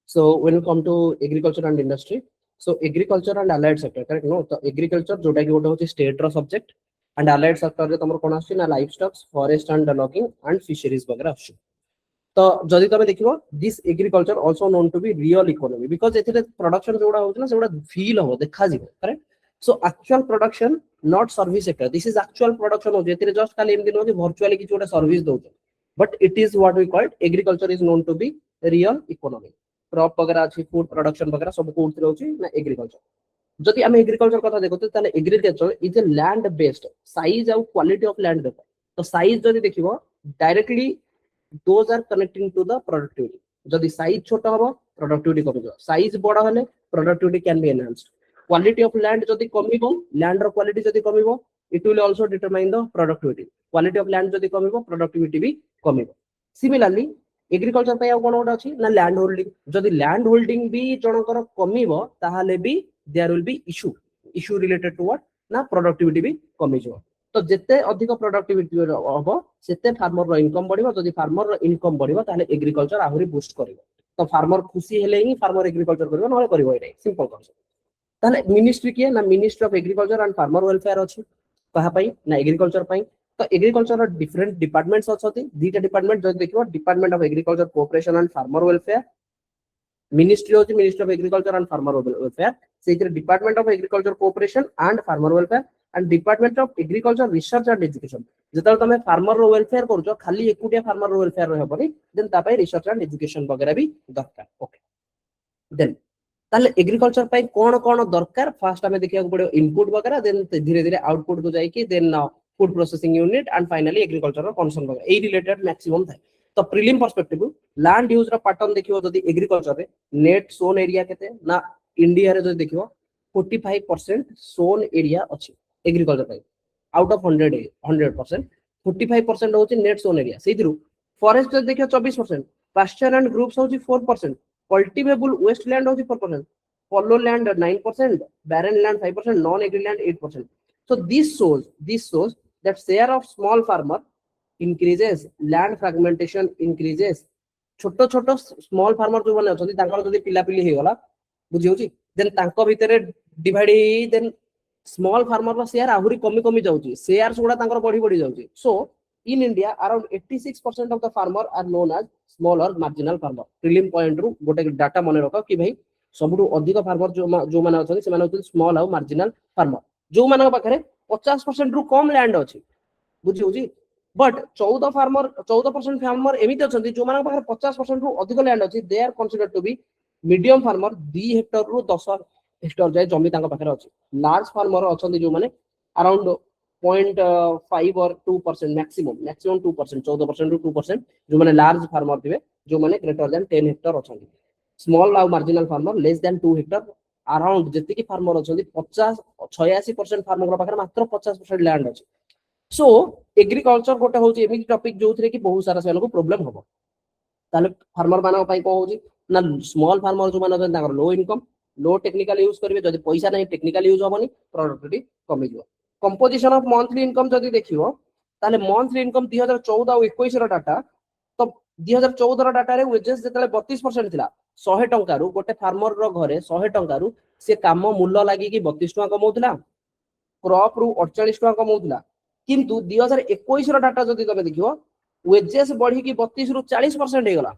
So when we come to agriculture and industry, so agriculture and allied sector, correct? No, तो agriculture जोटा कि गोटे होची state row subject and allied sector रे तमर कोन आछि ना livestock, forest and logging and fisheries वगैरह आछि. तो जदि तमे देखिबो this agriculture also known to be real economy because एथिरे production जोड़ा होची ना सेउडा feel हो देखा जिवो, correct? So actual production not service sector, this is actual production हो जेथिरे just खाली एम दिन हो जे virtually किछ गोटे service दउछ, but it is what we called agriculture is known to be real economy. Crop वगैरह अच्छी फूड प्रोडक्शन वगैरह सब कोड रहउची ना एग्रीकल्चर. जदि हम एग्रीकल्चर कथा देखो ताले agriculture is a land based size और क्वालिटी ऑफ लैंड देखो तो साइज जदि देखिबो directly those are connecting to the productivity. जदि साइज छोटा हबो प्रोडक्टिविटी कम जाय, साइज बड़ा हले productivity can be enhanced. Quality of land जदि कमिबो लैंड रो क्वालिटी जदि कमिबो it will also determine the productivity. Quality of land जदि कमिबो प्रोडक्टिविटी भी कमिबो. सिमिलरली एग्रीकल्चर पे आ कोन गोटा अछि ना लैंड होल्डिंग. जदि लैंड होल्डिंग भी जनकर कमिबो ताहाले भी there will be issue related to what ना प्रोडक्टिविटी भी कमी जो. तो जते अधिक प्रोडक्टिविटी होबो सेते फार्मर रो इनकम बढ़िबो. जदि फार्मर रो इनकम बढ़िबो ताहाले एग्रीकल्चर आहुरी बूस्ट करिवो. तो फार्मर खुशी हेले ही फार्मर एग्रीकल्चर करिवो नले करिवो एटा सिंपल कांसेप्ट. ताहाले मिनिस्ट्री के ना ministry of agriculture and farmer welfare अछि कहा पई ना एग्रीकल्चर पई. तो एग्रीकल्चर डिफरेंट डिपार्टमेंट्स अछि दीटा डिपार्टमेंट जदि देखिबो department of agriculture cooperation and farmer welfare. Ministry होची ministry of agriculture and farmer welfare. सेइतिर department of agriculture cooperation and farmer welfare and department of agriculture research and education. जतल तमे farmer रो welfare करजो खाली एकुटिया फार्मर रो welfare रहबनी देन तापय रिसर्च एंड एजुकेशन वगैरह भी दरकार. ओके देन ताले एग्रीकल्चर पई कोन कोन दरकार फास्ट हमें देखिया को पड़ो इनपुट वगैरह देन धीरे धीरे आउटपुट को जाई कि then food processing unit and finally agriculture concern वगैरह ए रिलेटेड मैक्सिमम थाए. तो प्रीलिम पर्सपेक्टिव लैंड यूज रा पैटर्न देखियो जदी एग्रीकल्चर रे नेट सोन एरिया केते ना इंडिया रे जदी देखियो 45% सोन एरिया अछि एग्रीकल्चर पई आउट ऑफ 100% 45% होची नेट सोन एरिया. सेइदिरु फॉरेस्ट जदी देखियो 24%, पास्चर एंड ग्रुप्स होची 4%, कल्टीवेबल वेस्टलैंड होची 4%, follow land 9%, barren land 5%, non agri land 8%. So this shows that share of small farmer increases, land fragmentation increases. छोटो छोटो small farmer जो माने अछंती तांकर जदी पिला पिली हे गला बुझी होची देन तांको भितरे डिवाइड हे देन स्मॉल फार्मर रो शेयर आहुरी कमी कमी जाउची. शेयर सुडा तांकर बढ़ी बढ़ी जाउची. सो in India around 86% of the farmer are known as small or marginal farmer. Prelim point रु गोटे डाटा मने रखो कि भाई सबुठु अधिक फार्मर जो माने अछंती से माने होती स्मॉल और मार्जिनल फार्मर जो माने पाखरे 50% रु कम लैंड अछि बुझी होची. बट 14% फार्मर एमिति अछंती जो माने पाखरे 50% रु अधिक लैंड अछि they are considered to be medium farmer. 2 hectare रु 10 हेक्टर जाय जमी तांका पाखरे अछि. लार्ज फार्मर अछंती जो माने अराउंड 0.5 or 2% maximum 2%, 14% to 2% जो माने लार्ज फार्मर थिबे जो माने ग्रेटर देन 10 हेक्टर अछंती. स्मॉल और marginal farmer less than 2 Hector around जति की फार्मर अछंती 86% फार्मर पाखरे मात्र 50% लैंड अछि. सो एग्रीकल्चर गोटे होची एमिति टॉपिक जोथरे कि बहुत सारा सेनको प्रॉब्लम होबो. ताले फार्मर मानक पई को होची ना स्मॉल फार्मर जो माने अछन ताकर लो इनकम लो टेक्निकल यूज करबे. जदि पैसा नहीं टेक्निकल यूज होबनी प्रोडक्टिविटी कमी जो. कंपोजिशन ऑफ मंथली इनकम जदि देखियो ताले मंथली इनकम 2014 और 21 रो डाटा तो 2014 रो डाटा रे वेजेस जतले 32% थिला 100 टंका रु गोटे फार्मर रो घरे 100 टंका रु से काम मूल्य लागि कि 32 टंका कमौथिला क्रॉप रु 48 टंका कमौथिला. किंतु 2021 रो डाटा जदि तमे देखियो वेजेस बढ़ी कि 32 रु 40% हे गला.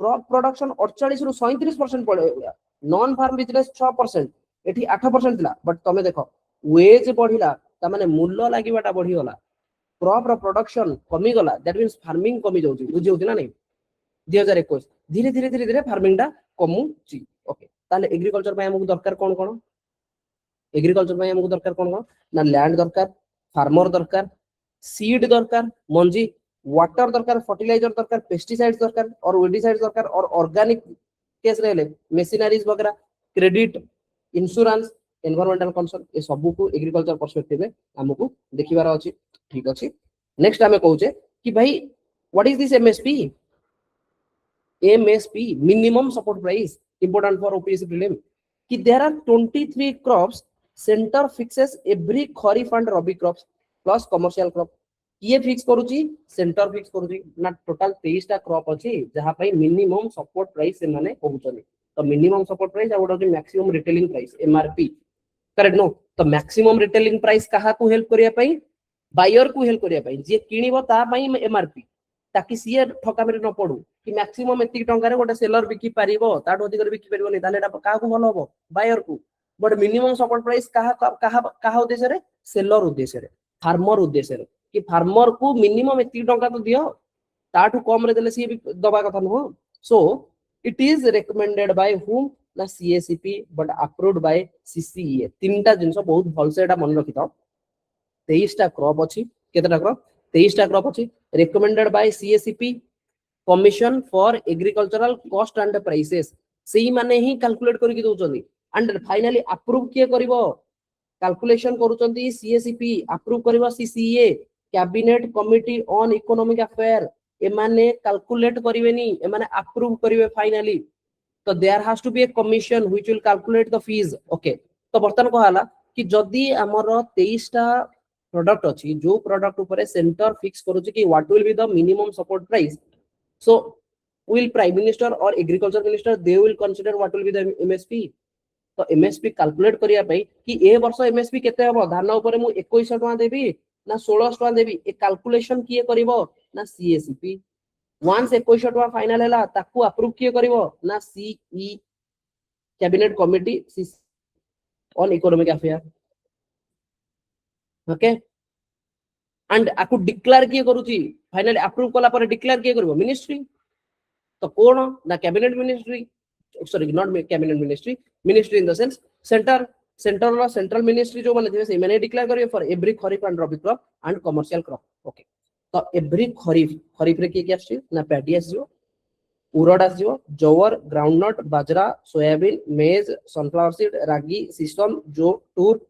क्रॉप प्रोडक्शन 48 रु 37% पड़े गया. नॉन फार्म बिजनेस 6% एठी 8% थिला. बट तमे देखो वेज बढ़िला ता माने मूल्य लागिबाटा बढ़ी गला. क्रॉप रो प्रोडक्शन कमी गला दैट मींस फार्मिंग कमी जाउची बुझी होती ना नहीं. 2021 धीरे धीरे धीरे धीरे फार्मिंग टा कमूची. ओके ताले एग्रीकल्चर पय हमकु दरकार कोन कोन एग्रीकल्चर पय हमकु दरकार कोन कोन ना लैंड दरकार फार्मर दरकार सीड दरकार मंजी वाटर दरकार फर्टिलाइजर दरकार पेस्टिसाइड्स दरकार और वेडिसाइड्स दरकार और ऑर्गेनिक केस रहले मशीनरीज वगैरह क्रेडिट इंश्योरेंस एनवायरमेंटल कंसर्न ए सब को एग्रीकल्चर पर्सपेक्टिव में हमकु देखिबार अछि. ठीक अछि नेक्स्ट हमें कहूचे कि भाई what is this MSP minimum support price important for OPSC prelim कि there are 23 crops centre fixes every kharif and rabi crops plus commercial crop. ये फिक्स करूची सेंटर फिक्स करूची ना टोटल 23 टा क्रॉप अछि जहा पई मिनिमम सपोर्ट प्राइस से माने कहउचनी. तो मिनिमम सपोर्ट प्राइस और गोटे maximum retailing price MRP correct no तो मैक्सिमम रिटेलिंग प्राइस कहा को हेल्प करिया पई बायर को हेल्प करिया पई जे किनिबो ता पई एमआरपी ताकि सीए ठकामे न पडू कि मैक्सिमम एति टंका रे गोटे सेलर बिकी पारिबो ताठ अधिक बिकी परिबो नै ताले एटा का को भलो हो बायर को बट मिनिमम सपोर्ट प्राइस कहा कहा कहा उद्देश्य रे सेलर उद्देश्य रे फार्मर उद्देश्य रे कि फार्मर को मिनिमम एति टंका तो दियो ताठू कम रे देले सी भी दबा कथा न so it is recommended by whom ना CACP but approved by CCEA तीनटा जिंस बहुत भल से एटा मन रखि थाओ 23 टा क्रॉप अछि केतटा क्रॉप 23 टा क्रॉप अछि recommended by CACP commission for agricultural cost and prices सेही माने ही कैलकुलेट करके दोचंदी एंड फाइनली अप्रूव किए करिवो कैलकुलेशन करूचंदी CACP अप्रूव करिवो CCEA cabinet committee on economic affair एमाने कैलकुलेट करिवेनी एमाने अप्रूव करिवे फाइनली तो there has to be a commission which will calculate the fees okay तो बर्तन कहला कि जदी हमर 23 टा प्रोडक्ट अछि जो प्रोडक्ट ऊपर सेंटर फिक्स करूची कि what will be the minimum support price so will prime minister or agriculture minister they will consider what will be the MSP तो MSP कैलकुलेट करिया पई कि ए वर्ष MSP केते हबो धान ऊपर मु 2100 टका देबी ना 1600 टका देबी ए कैलकुलेशन किए करिवो ना CACP वंस 2100 टका फाइनल हैला ताकू अप्रूव किए करिवो ना CE cabinet committee on economic affair okay and आकू डिक्लेयर किए करूची फाइनली अप्रूव कला पर डिक्लेयर किए करिवो मिनिस्ट्री तो कौन ना cabinet ministry sorry not cabinet ministry ministry in the sense central ministry जो माने से माने डिक्लेयर करिवे for every kharif and rabi crop and commercial crop okay तो एवरी खरीफ रे के आछि ना पैडी आछियो उरड आछियो जवर ग्राउंडनट बाजरा सोयाबीन मेज सनफ्लावर सीड रागी सिस्टम जो tour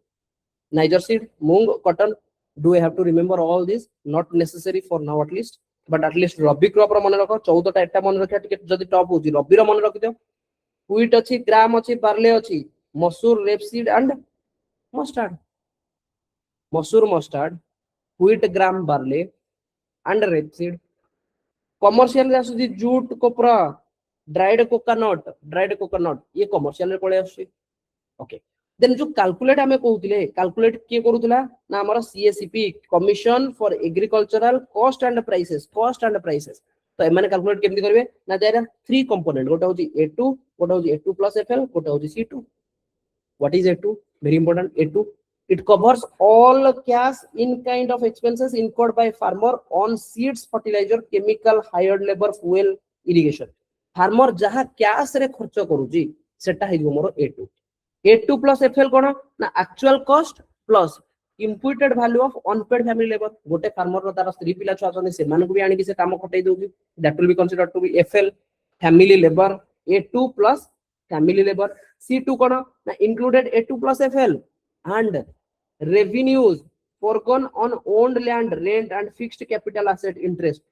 niger seed moong cotton do I have to remember all this not necessary for now at least but at least rabi crop रो मन रखो 14 टा एटा मन रखिया टिके जदी टॉप होची रबी रो मन रखि दियो व्हीट अछि ग्राम अछि बार्ले अछि मसूर rapeseed and mustard wheat gram barley and rapeseed commercial आसुची जूट कोपरा ड्राइड कोकोनट ये कमर्शियल रे पळे आसी ओके देन जो कैलकुलेट हमें कहउतिले कैलकुलेट के करूतला ना हमर CACP commission for agricultural cost and prices तो एमाने कैलकुलेट केमति करबे ना देयर आर 3 कंपोनेंट गोटा होची A2 गोटा होची A2 plus FL गोटा होची C2 what is A2 very important A2 it covers all cash in kind of expenses incurred by farmer on seeds fertilizer chemical hired labor fuel irrigation farmer जहा cash रे खर्च करूची सेटा हेगो मोर A2 plus FL कोन ना actual cost plus imputed value of unpaid family labor गोटे farmer रो तार स्त्री पिला छुआ छने से मान को भी आनी कि से काम खटै दोगी that will be considered to be FL family labor A2 plus family labor C2 कोन ना included A2 plus FL and revenues foregone on owned land rent and fixed capital asset interest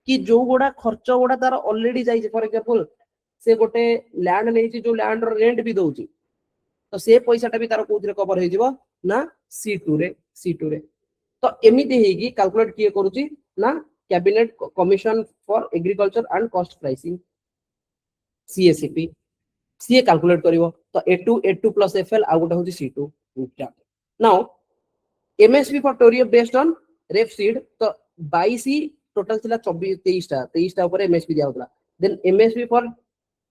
कि जो गोडा खर्च गोडा तार ऑलरेडी जाई for example से गोटे लैंड नै छी जो लैंड रो रेंट भी दोची तो से पैसाटा भी तार कोथरे कवर हे जिवो ना C2 रे तो एमिति हेगी कैलकुलेट किए करूची ना cabinet commission for agriculture and cost pricing CACP CA calculate करिवो तो A2 plus FL आ गोटा होची C2 now MSP for toria based on rapeseed तो 22 टोटल थिला 23 टा ऊपर MSP दिया होतला देन MSP फॉर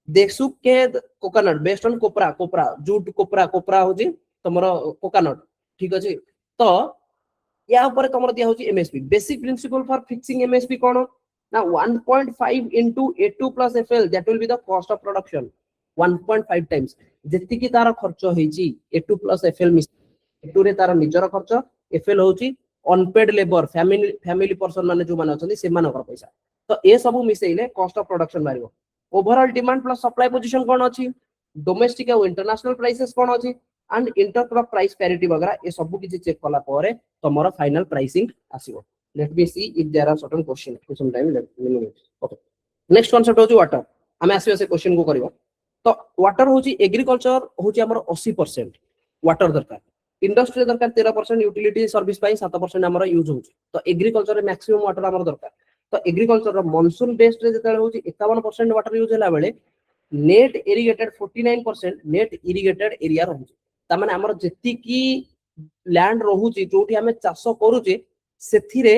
देखसुक के coconut based on copra jute copra होची तमरो कोकोनट ठीक अछि तो या ऊपर तमरो दिया होची MSP basic principle for fixing MSP कोन ना 1.5 into A2 plus FL that will be the cost of production 1.5 times जेति की तार खर्च हेची A2 plus FL A2 रे तार निजर खर्च FL होची अनपेड लेबर फैमिली पर्सन माने जो माने अछंती से मानकर पैसा तो ए सब मिसेइले कॉस्ट ऑफ प्रोडक्शन मारिवो overall demand plus supply position कोन अछि डोमेस्टिक और इंटरनेशनल प्राइसेस कोन अछि एंड इंटरक्रॉप प्राइस पैरिटी वगैरह ए सब किछि चेक कला परे तमरो फाइनल प्राइसिंग आसीबो let me see if there are certain question to some time let me okay next concept होची वाटर हम आसी से क्वेश्चन को करबो तो वाटर होची एग्रीकल्चर होची हमर 80% वाटर दरकार इंडस्ट्री दरकार 13% यूटिलिटी सर्विस पाई 7% हमर यूज होची तो एग्रीकल्चर रे मैक्सिमम वाटर हमर दरकार तो एग्रीकल्चर रो मॉनसून बेस्ड रे जतले होची 51% वाटर यूज हला बेले net irrigated 49% net irrigated area रहुची तामाने हमर जेति की लैंड रहुची जोठी हमें चाष करूचे सेथिरे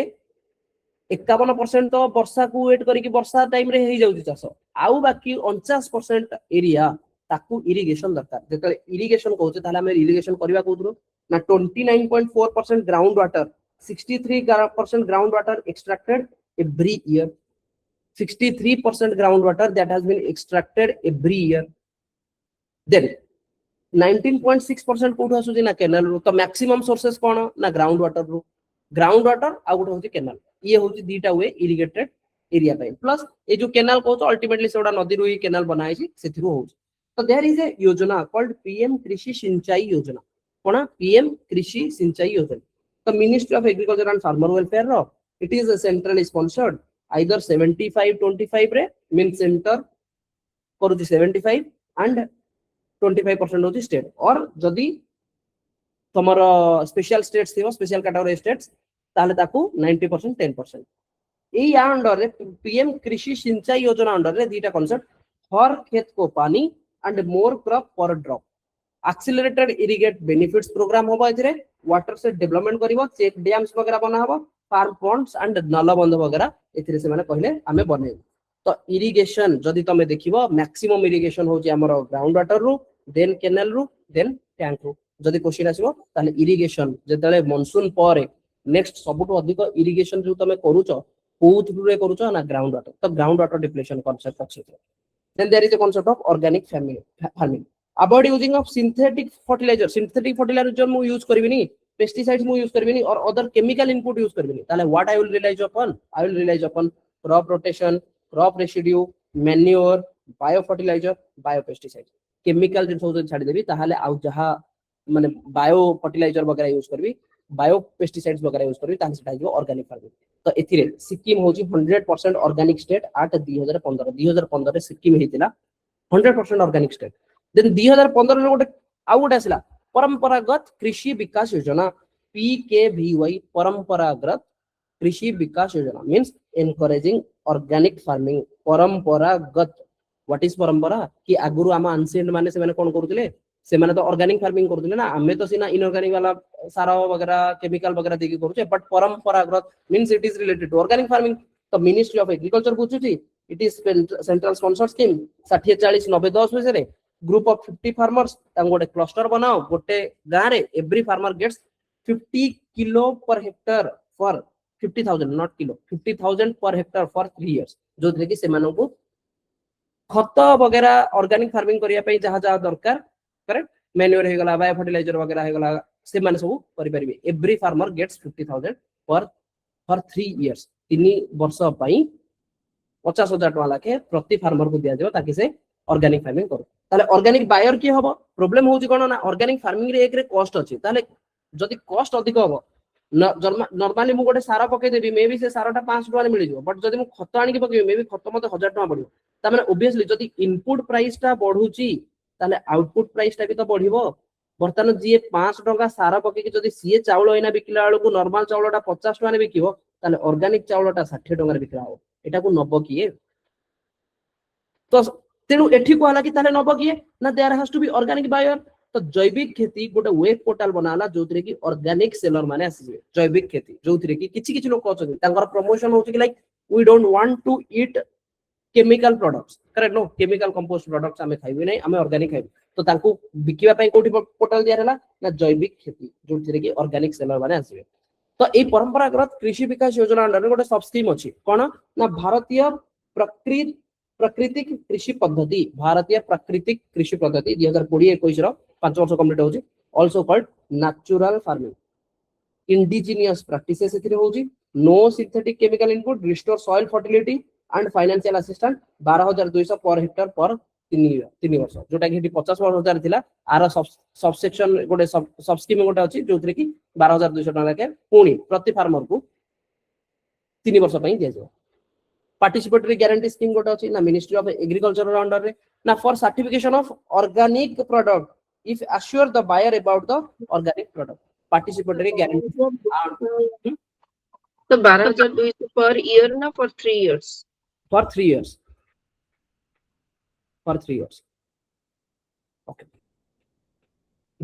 51% तो वर्षा को वेट करिक वर्षा टाइम रे हे जाउची चाष आउ बाकी 49% एरिया ताकू इरिगेशन दरकार जेतले इरिगेशन कहूचे ताले हमें इरिगेशन करबा कोथरो ना 29.4% ground water 63% ground water extracted every year 63% ground water that has been extracted every year. Then 19.6% कोठो आसुची ना कैनाल रो तो मैक्सिमम सोर्सेस कोन ना ग्राउंड वाटर रो ग्राउंड वाटर आ गोटे होची कैनाल ये होची दीटा वे इरिगेटेड एरिया पे प्लस ए जो कैनाल को तो अल्टीमेटली सेडा नदी रो ही कैनाल बनाई छी सेथिरो होची तो देयर इज ए योजना कॉल्ड पीएम कृषि सिंचाई योजना कोना पीएम कृषि सिंचाई योजना तो ministry of agriculture and farmer welfare रो it is centrally sponsored either 75-25 रे means center करूची 75 and 25% होची स्टेट और जदी तमर स्पेशल स्टेट्स थिबो स्पेशल कैटेगरी स्टेट्स ताले ताकू 90% 10% एई अंडर रे पीएम कृषि सिंचाई योजना अंडर रे दीटा कांसेप्ट हर खेत को पानी and more crop per drop accelerated irrigate benefits programme होबो एथिरे वाटर से डेवलपमेंट करिवो चेक डैम्स वगैरह बना हबो फार्म पॉन्ड्स एंड नलबंध वगैरह एथिरे से माने कहले हमें बने तो इरिगेशन जदी तमे देखिबो मैक्सिमम इरिगेशन होची हमर ग्राउंड वाटर रू देन कैनाल रू देन टैंक रू जदी क्वेश्चन आसीबो ताले इरिगेशन जेतले मानसून परे नेक्स्ट सबटु अधिक इरिगेशन जो तमे करूचो कोउथरु रे करूचो ना ग्राउंड वाटर तो ग्राउंड वाटर डिप्लेशन कांसेप्ट अछि then there is a concept of organic farming avoid using of synthetic fertilizer mu use karibini pesticides mu use karibini or other chemical input use karibini tale what I will rely upon crop rotation crop residue manure biofertilizer biopesticides chemical जिन सब छाडी देबी ताहाले आउ जहा माने bio fertiliser वगैरह use करबी bio pesticides वगैरह use करबी ताहा सेटा जो ऑर्गेनिक फार्मिंग तो एथिरे सिक्किम होची 100% ऑर्गेनिक स्टेट आट 2015 रे सिक्किम हेतिला 100% ऑर्गेनिक स्टेट देन 2015 रे गोटे आउ गोटे आसिला परंपरागत कृषि विकास योजना पीकेवीवाई परंपरागत कृषि विकास योजना मींस एनकरेजिंग ऑर्गेनिक फार्मिंग परंपरागत व्हाट इज परंपरा कि आगुरु आम एंशिएंट माने से माने कोन करूतिले से माने तो ऑर्गेनिक फार्मिंग करूतिले ना हमें तो सीना इनऑर्गेनिक वाला सारा वगैरह केमिकल वगैरह देके करूचे but Paramparagat means it is related to organic farming तो मिनिस्ट्री ऑफ एग्रीकल्चर बुझुची it is central sponsor scheme 60 40 90 10 विषय ग्रुप ऑफ 50 फार्मर्स तां गोटे क्लस्टर बनाओ गोटे गां रे every farmer gets 50 kilo per hectare for 50,000 not kilo 50,000 per hectare for 3 years जो कि से मानन को खत वगैरह ऑर्गेनिक फार्मिंग करिया पई जहा जहा दरकार करेक्ट मैन्योर हे गला बायो फर्टिलाइजर वगैरह हे गला से माने सब करि परिबे एवरी फार्मर गेट्स 50,000 पर फॉर 3 इयर्स 3 वर्ष पई 50,000 टका लाखे प्रति फार्मर को दिया जाओ ताकि से ऑर्गेनिक फार्मिंग करो ताले ऑर्गेनिक बायर की हबो प्रॉब्लम होउची कोन ना ऑर्गेनिक फार्मिंग रे एक रे कॉस्ट अछि ताले जदी कॉस्ट अधिक हबो नॉर्मली मु गोटे सारा पके देबी मे भी से साराटा 5 टका मिल जिवो बट जदी मु खत आनी के पके मे भी खत मते 1000 टका पड़ियो ता माने ऑब्वियसली जदी इनपुट प्राइस टा बढ़ुची ताले आउटपुट प्राइस टा भी तो बढ़िबो बर्तन जी 5 टका सारा पके जदी सीए चावल एना बिकला बेलू नॉर्मल चावलटा 50 टका ने बिकिबो ताले ऑर्गेनिक चावलटा 60 टका रे बिकला हो एटा को नबो किए तो तेनु एठी को हला कि ताले नबो किए ना there has to be organic buyer तो जैविक खेती गोटे वेब पोर्टल बनाला जोतरे की ऑर्गेनिक सेलर माने आसीबे जैविक खेती जोतरे की किछि लोग कहछन तांकर प्रमोशन होछि कि like we don't want to eat chemical products correct no chemical compost products हमें खाइबे नै हमें ऑर्गेनिक खाइबे तो तांको बिकिबा पई कोठी पोर्टल दिया हला ना जैविक खेती जोतरे की ऑर्गेनिक सेलर माने आसीबे तो ए परंपरागत कृषि विकास योजना अंडर गोटे सब स्कीम अछि कोन ना भारतीय प्राकृतिक कृषि पद्धति भारतीय प्राकृतिक कृषि पद्धति 2020-21 रो 5 वर्ष कंप्लीट होची also called natural farming indigenous practices एथिरे होची no synthetic chemical input restore soil fertility and financial assistant 12,200 per Hector पर 3 वर्ष जोटा कि 50,000 थिला आर सब सेक्शन गोटे सब स्कीम गोटे अछि जोथरे कि 12,200 टका के पुणी प्रति फार्मर को 3 वर्ष पई दिया जाय पार्टिसिपेटरी गारंटी स्कीम गोटे अछि ना मिनिस्ट्री ऑफ एग्रीकल्चर अंडर रे ना for certification of organic product if assure the buyer about the organic product participatory guarantee तो 12,200 पर ईयर ना for 3 years for 3 years for 3 years. Okay.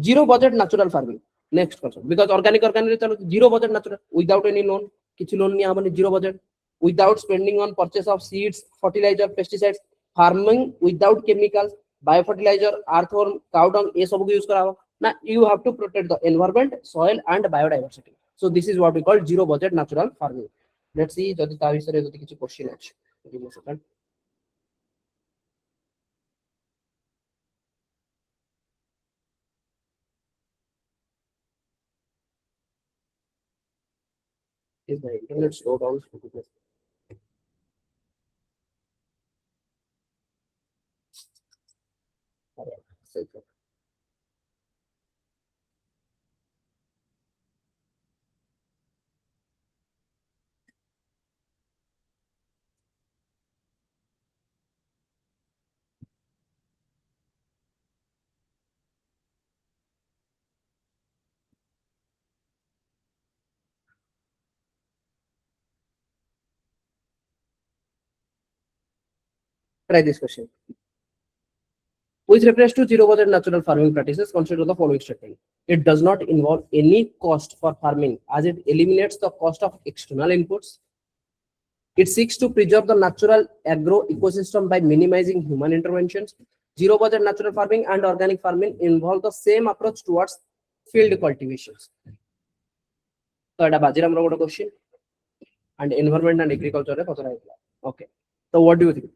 Zero budget natural farming. Next question. Because organic zero budget natural without any loan. Kichi loan niya hamani zero budget. Without spending on purchase of seeds, fertilizer, pesticides, farming without chemicals, biofertilizer, earthworm, cow dung, ये सब use करा. Now you have to protect the environment, soil and biodiversity. So this is what we call zero budget natural farming. Let's see যদি তা বিষয়ে যদি কিছু question আছে. Give me a second. Is the internet slow down? Try this question. With reference to zero budget natural farming practices, consider the following statement. It does not involve any cost for farming as it eliminates the cost of external inputs. It seeks to preserve the natural agro ecosystem by minimizing human interventions. Zero budget natural farming and organic farming involve the same approach towards field cultivations. So, that's a question. And environment and agriculture. Okay. So, what do you think?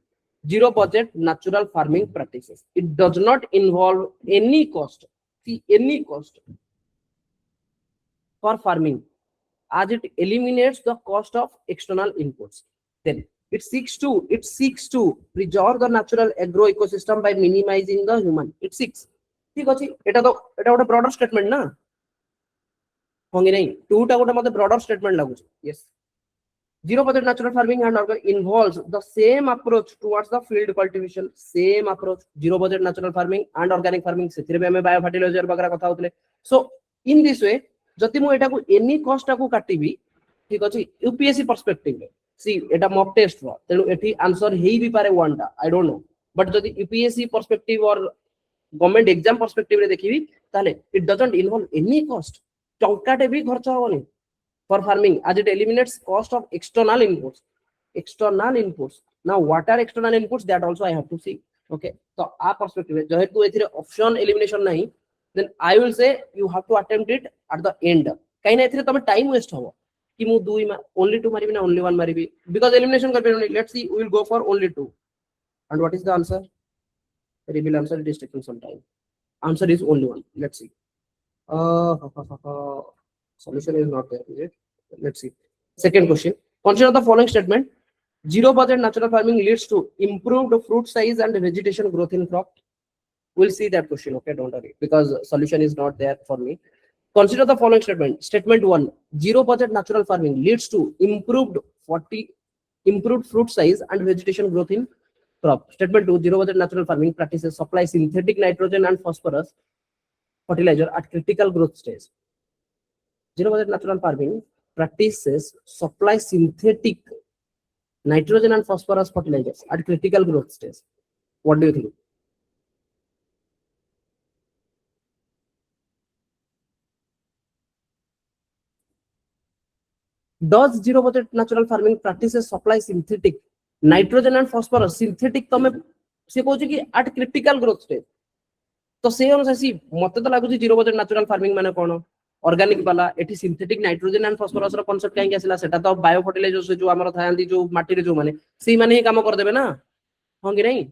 Zero budget natural farming practices. It does not involve any cost. See, any cost for farming as it eliminates the cost of external inputs. Then it seeks to preserve the natural agro ecosystem by minimizing the human. It seeks. ठीक अछि एटा गोटे broader statement ना होंगे नहीं टूटा गोटे मते broader statement लागु yes zero budget natural farming and organic involves the same approach towards the field cultivation. Same approach. Zero budget natural farming and organic farming सेथिरे भी हमें बायोफर्टिलाइजर वगैरह कथा होतले. So in this way जति मु एटा को any cost को काटिबी ठीक अछि यूपीएससी पर्सपेक्टिव रे सी एटा मॉक टेस्ट रो तेनु एठी आंसर हेई भी पारे वनटा आई डोंट नो बट जति यूपीएससी पर्सपेक्टिव और गवर्नमेंट एग्जाम पर्सपेक्टिव रे देखिबी ताले it doesn't involve any cost टंकाटे भी खर्च होबनी for farming as it eliminates cost of external inputs. Now what are external inputs, that also I have to see. Okay, so our perspective jehetu ethire option elimination nahi, then I will say you have to attempt it at the end. Kahi na ethire tame time waste hobo ki mu only 2 maribi na only 1 maribi because elimination kar paribani. Let's see, we will go for only 2. And what is the answer? Reveal answer. It is taking some time. Answer is only 1. Let's see. Solution is not there, is it? Let's see. Second question. Consider the following statement. Zero budget natural farming leads to improved fruit size and vegetation growth in crop. We'll see that question. Okay, don't worry, because solution is not there for me. Consider the following statement. Statement 1. Zero budget natural farming leads to improved fruit size and vegetation growth in crop. Statement 2. Zero budget natural farming practices supply synthetic nitrogen and phosphorus fertilizer at critical growth stage. Zero budget natural farming practices supply synthetic nitrogen and phosphorus fertilizers at critical growth stage. What do you think? Does zero budget natural farming practices supply synthetic nitrogen and phosphorus? Synthetic तमे से कहूँ कि at critical growth stage. तो से अनुसार सी मत तो लागु जीरो बजेट नेचुरल फार्मिंग माने कोन ऑर्गेनिक वाला एठी सिंथेटिक नाइट्रोजन एंड फास्फोरस रो कांसेप्ट काहे आसिला सेटा तो बायो फर्टिलाइजर से जो हमर थायंदी जो माटी रे जो माने सी माने ही काम कर देबे ना होंगे नहीं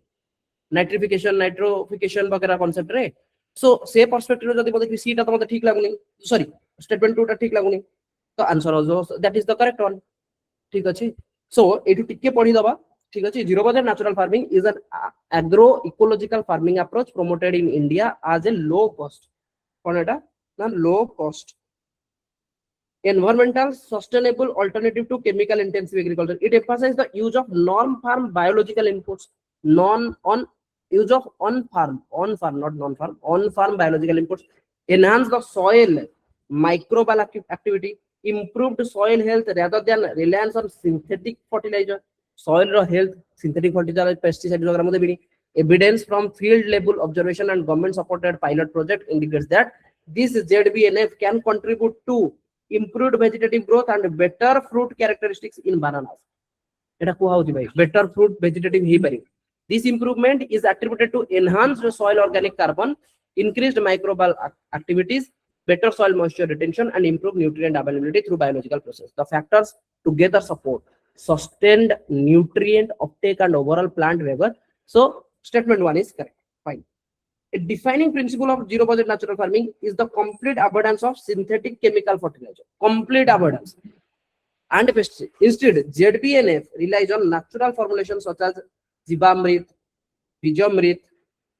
नाइट्रिफिकेशन नाइट्रोफिकेशन वगैरह कांसेप्ट रे. सो से पर्सपेक्टिव जदी बोले कि सीटा तो मते ठीक लागुनी, सॉरी स्टेटमेंट 2 टा ठीक लागुनी, तो answer also that is the correct one. ठीक अछि. सो एठी टिके पढी दबा. ठीक अछि. Zero budget natural farming is an agro ecological farming approach promoted in India as a low cost. कोन एटा ना low cost environmental sustainable alternative to chemical intensive agriculture. It emphasizes the use of non-farm biological inputs, use of on-farm not non-farm, on-farm biological inputs, enhance the soil microbial activity, improved soil health rather than reliance on synthetic fertilizer. Soil health synthetic fertilizer pesticide वगैरह मते बिनी Evidence from field level observation and government supported pilot project indicates that this ZBNF can contribute to improved vegetative growth and better fruit characteristics in bananas. Better fruit vegetative he. This improvement is attributed to enhanced soil organic carbon, increased microbial activities, better soil moisture retention, and improved nutrient availability through biological process. The factors together support sustained nutrient uptake and overall plant vigor. So statement 1 is correct. Fine. A defining principle of zero budget natural farming is the complete avoidance of synthetic chemical fertilizer. Complete avoidance. And instead, ZBNF relies on natural formulations such as Jivamrit, Bijamrit,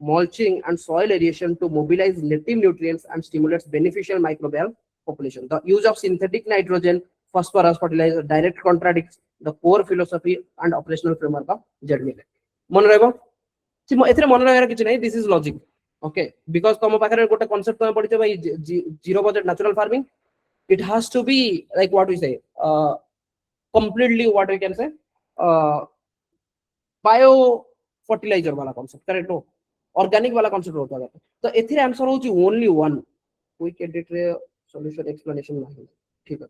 mulching, and soil aeration to mobilize native nutrients and stimulates beneficial microbial population. The use of synthetic nitrogen, phosphorus fertilizer direct contradicts the core philosophy and operational framework of ZBNF. This is logic. Okay, because a concept zero budget natural farming, it has to be like what we say, completely what we can say, bio fertilizer wala concept, correct? No, organic wala concept hota hai. So ethir answer hochi only one. Quick edit solution explanation nahi. ठीक है.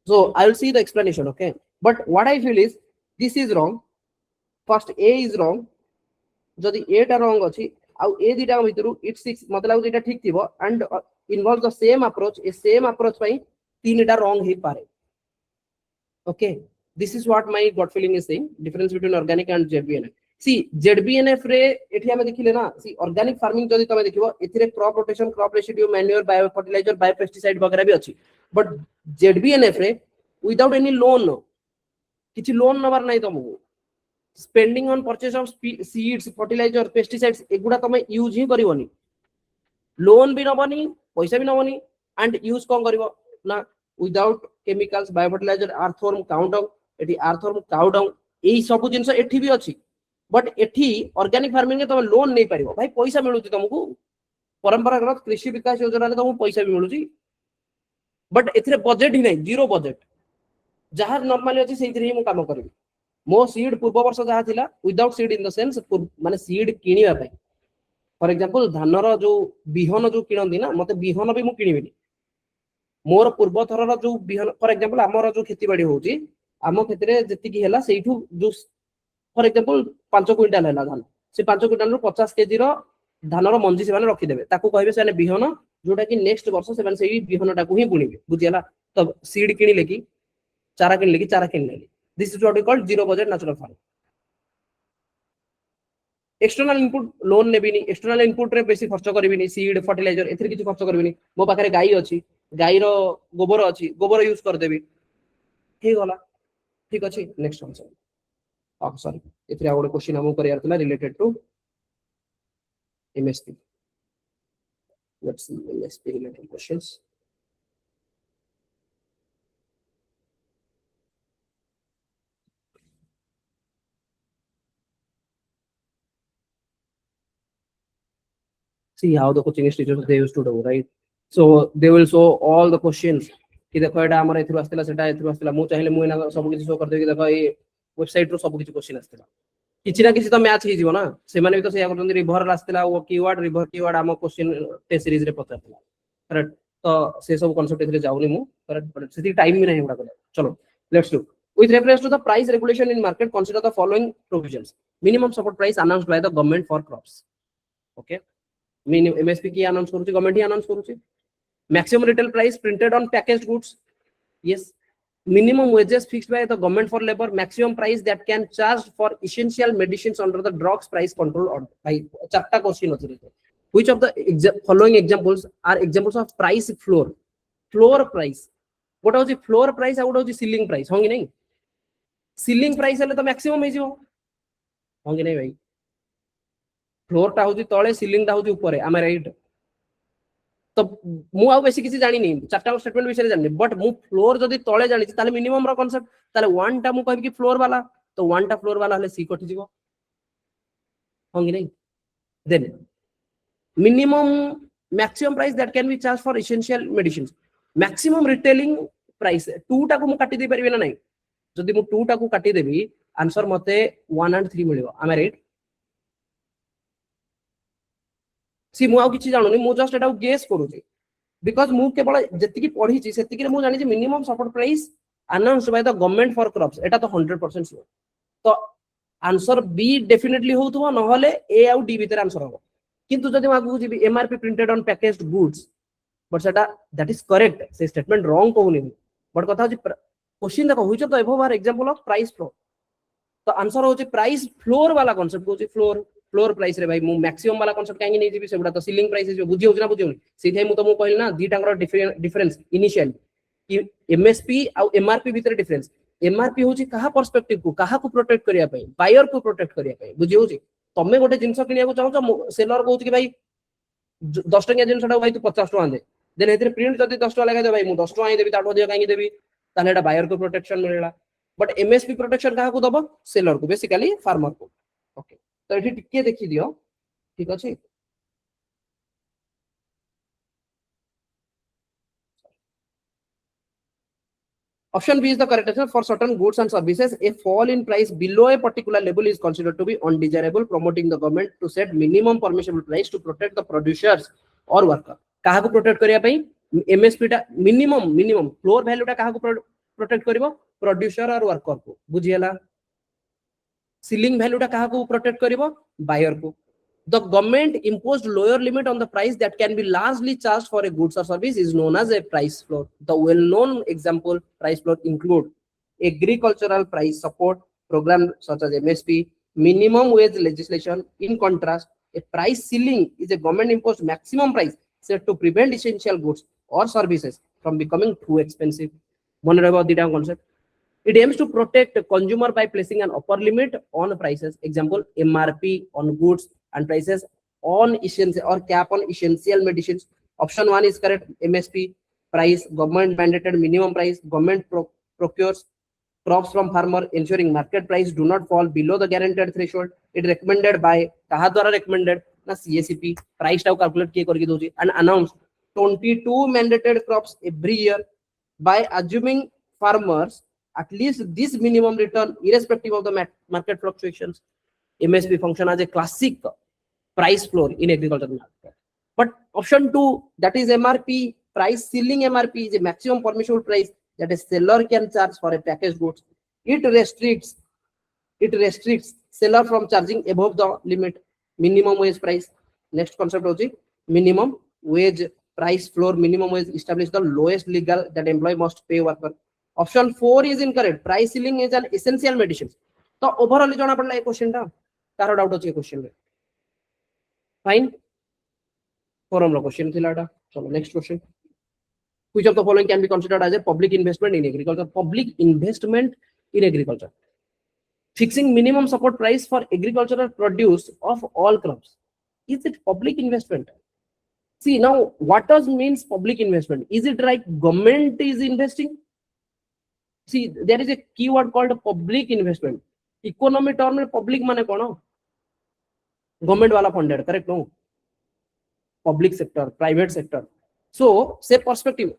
So I will see the explanation, okay? But what I feel is this is wrong. First A is wrong. जदि A टा wrong अछि, आउ A दिटा भितरु it 6 मतलब एटा ठीक थिबो and involves the same approach. A same approach पई तीनटा wrong ही पारे. Okay, this is what my gut feeling is saying. Difference between organic and ZBNF. See, ZBNF रे एठी हमें देखिले ना. See, organic farming जदि तमे देखिबो एथिरे crop rotation, crop residue, manure, bio fertilizer, bio pesticide वगैरह भी अछि. But ZBNF रे without any loan, किछि लोन नबार नै तमु. Spending on purchase of seeds, fertilizer, pesticides, एगुडा तमे यूज ही करिवोनी. लोन भी नबनी, पैसा भी नबनी, and use कौन करिवो ना without chemicals, biofertilizer, earthworm countdown, एठी earthworm countdown, एई सब जिंस एठी भी अछि. But एठी organic farming में तमे लोन नै परिवो. भाई पैसा मिलुची तमको. परंपरागत कृषि विकास योजना रे तमको पैसा भी मिलुची. But एथिरे बजेट ही नै, जीरो बजेट. जहां नॉर्मली अछि सेइथिरे ही मु काम करिवि. मो सीड पूर्व वर्ष जहा थिला without seed in the sense माने सीड किनिबा पय. फॉर एग्जांपल धानर जो बिहन जो किनंदी ना मते बिहन भी मु किनिबिनी. मोर पूर्व थरर जो बिहन फॉर एग्जांपल हमर जो खेती बाड़ी होउची आमो खेतरे जति की हैला सेइठू जो फॉर एग्जांपल 5 क्विंटल हैला धान से 5 क्विंटल रो 50 केजी रो धानर मंजी से माने रखि देबे ताकू कहबे से बिहन जोटा की नेक्स्ट वर्ष से माने सेई बिहन टाकू ही बुनिबे. बुझियाला तब सीड किनिले की चारा किनिले की चारा किनिले. This is what we call zero budget natural farming. External input loan नेबिनी. External input रे बेसी खर्च करबिनी. सीड फर्टिलाइजर एथिर किछि खर्च करबिनी. मो पाखरे गाई अछि, गाई रो गोबर अछि, गोबर यूज कर देबी. हे गला ठीक अछि. Next answer. अब सॉरी एथिर आउड क्वेश्चन हम करियार तला related to MSP. Let's see MSP related questions. See how the coaching institutions they used to do, right? So they will show all the questions कि देखो एटा हमर एथु आस्तेला सेटा एथु आस्तेला मु चाहिले मु एना सब किछि शो कर देबी. देखो ए वेबसाइट रो सब किछि क्वेश्चन आस्तेला किछि ना किछि तो मैच हे जीवो ना. से माने भी तो सेया करतन रिवर आस्तेला वो कीवर्ड रिवर कीवर्ड हम क्वेश्चन टेस्ट सीरीज रे पचारतला. करेक्ट. तो से सब कांसेप्ट एथरे जाउनी मु. करेक्ट. बट सेति टाइम भी नहीं हुडा कर. चलो let's do. With reference to the price regulation in market, consider the following provisions. Minimum support price announced by the government for crops. Okay. MSP की अनाउंस करूची गवर्नमेंट ही announce करूची. Maximum retail price printed on packaged goods. Yes. Minimum wages fixed by the government for labor. Maximum price that can charge for essential medicines under the drugs price control order. By चारटा question अछि. Which of the following examples are examples of price floor? Floor price. What was the floor price? What was the ceiling price? होंगी नहीं. Ceiling price हेले तो maximum हे जिवो. होंगी नहीं भाई. फ्लोर टा होची तळे सीलिंग टा होची ऊपर. am I right? तो मु आ बेसी किसी जानि नहीं. चारटा स्टेटमेंट विषय जानि. बट मु फ्लोर जदी तळे जानि ताले मिनिमम रो कांसेप्ट ताले 1 टा मु कहबी कि फ्लोर वाला. तो 1 टा फ्लोर वाला हले सी कटि जिवो. होंगी नहीं. Then minimum maximum price that can be charged for essential medicines. Maximum retailing price 2 टा को मु काटि दे परिबे ना नहीं. जदी मु 2 टा को काटि देबी आंसर मते 1 and 3 मिलियो am I right सी मु आ किछि जानुनी मु जस्ट एटा गेस करूची बिकॉज मु केवल जति पढ़ी छी सेति के मु जानि छी minimum support price announced by the government for crops एटा तो 100% श्योर तो आंसर बी डेफिनेटली होउथबो न होले ए आउ डी भीतर आंसर हो किंतु जदि मागु जी MRP printed on packaged goods but सेटा दैट इज करेक्ट से स्टेटमेंट रॉन्ग कहूनी बट कथा जी क्वेश्चन देखो हुइछ तो एबो बार एग्जांपल ऑफ प्राइस फ्लोर तो आंसर होची प्राइस फ्लोर वाला कांसेप्ट होची फ्लोर फ्लोर प्राइस रे भाई मु मैक्सिमम वाला कांसेप्ट काहे नै जीबी सेबडा तो सीलिंग प्राइस जो बुझी होची ना बुझियोनी सेथै मु तो मु कहली ना दीटांगर डिफरेंस इनिशियल कि एमएसपी आ एमआरपी भीतर डिफरेंस एमआरपी होची कहा पर्सपेक्टिव को कहा को प्रोटेक्ट करिया पई बायर को प्रोटेक्ट करिया पई बुझी होची तमे गोटे जिंस किनिया को चाहो सेलर कहूची कि भाई 10 टंकिया जिंसटा भाई तू 50 टका दे देन एथरे प्रिंट जदी 10 टका लगा दे भाई मु 10 टका देबी ताठो दिया काहे देबी ताले एटा बायर को प्रोटेक्शन मिलला बट एमएसपी प्रोटेक्शन कहा को दबो सेलर को बेसिकली फार्मर को ओके तो एठी टिके देखि दियो ठीक अछि Option B is the correct answer. For certain goods and services, a fall in price below a particular level is considered to be undesirable, promoting the government to set minimum permissible price to protect the producers or worker. कहा को protect करिया पई MSP टा minimum floor value टा कहा को protect करिवो producer और worker को बुझियला सीलिंग वैल्यू टा कहा को प्रोटेक्ट करिवो बायर को the government imposed lower limit on the price that can be largely charged for a goods or service is known as a price floor. The well-known example price floor include agricultural price support program such as MSP, minimum wage legislation. In contrast, a price ceiling is a government-imposed maximum price set to prevent essential goods or services from becoming too expensive. One about the concept. It aims to protect the consumer by placing an upper limit on prices. Example, MRP on goods and prices on essential or cap on essential medicines. Option 1 is correct. MSP price, government mandated minimum price. Government procures crops from farmer, ensuring market price do not fall below the guaranteed threshold. It recommended by kaha dwara recommended na CACP price tau calculate kiye karki doji and announced 22 mandated crops every year by assuming farmers at least this minimum return irrespective of the market fluctuations. MSP function as a classic price floor in agriculture market. But option 2, that is MRP, price ceiling MRP is a maximum permissible price that a seller can charge for a packaged goods. It restricts seller from charging above the limit. Minimum wage price. Next concept is minimum wage price floor. Minimum wage establish the lowest legal that employee must pay worker. Option 4 is incorrect. Price ceiling is an essential medicine. So overall jana padla ek question ta karo doubt achi question में fine forum ro question thila ta chalo next question. Which of the following can be considered as a public investment in agriculture? Public investment in agriculture. Fixing minimum support price for agricultural produce of all crops. Is it public investment? See now what does means public investment? Is it like government is investing? See there is a keyword called public investment. Economy term में public माने कोन government वाला funded correct no public sector private sector so से perspective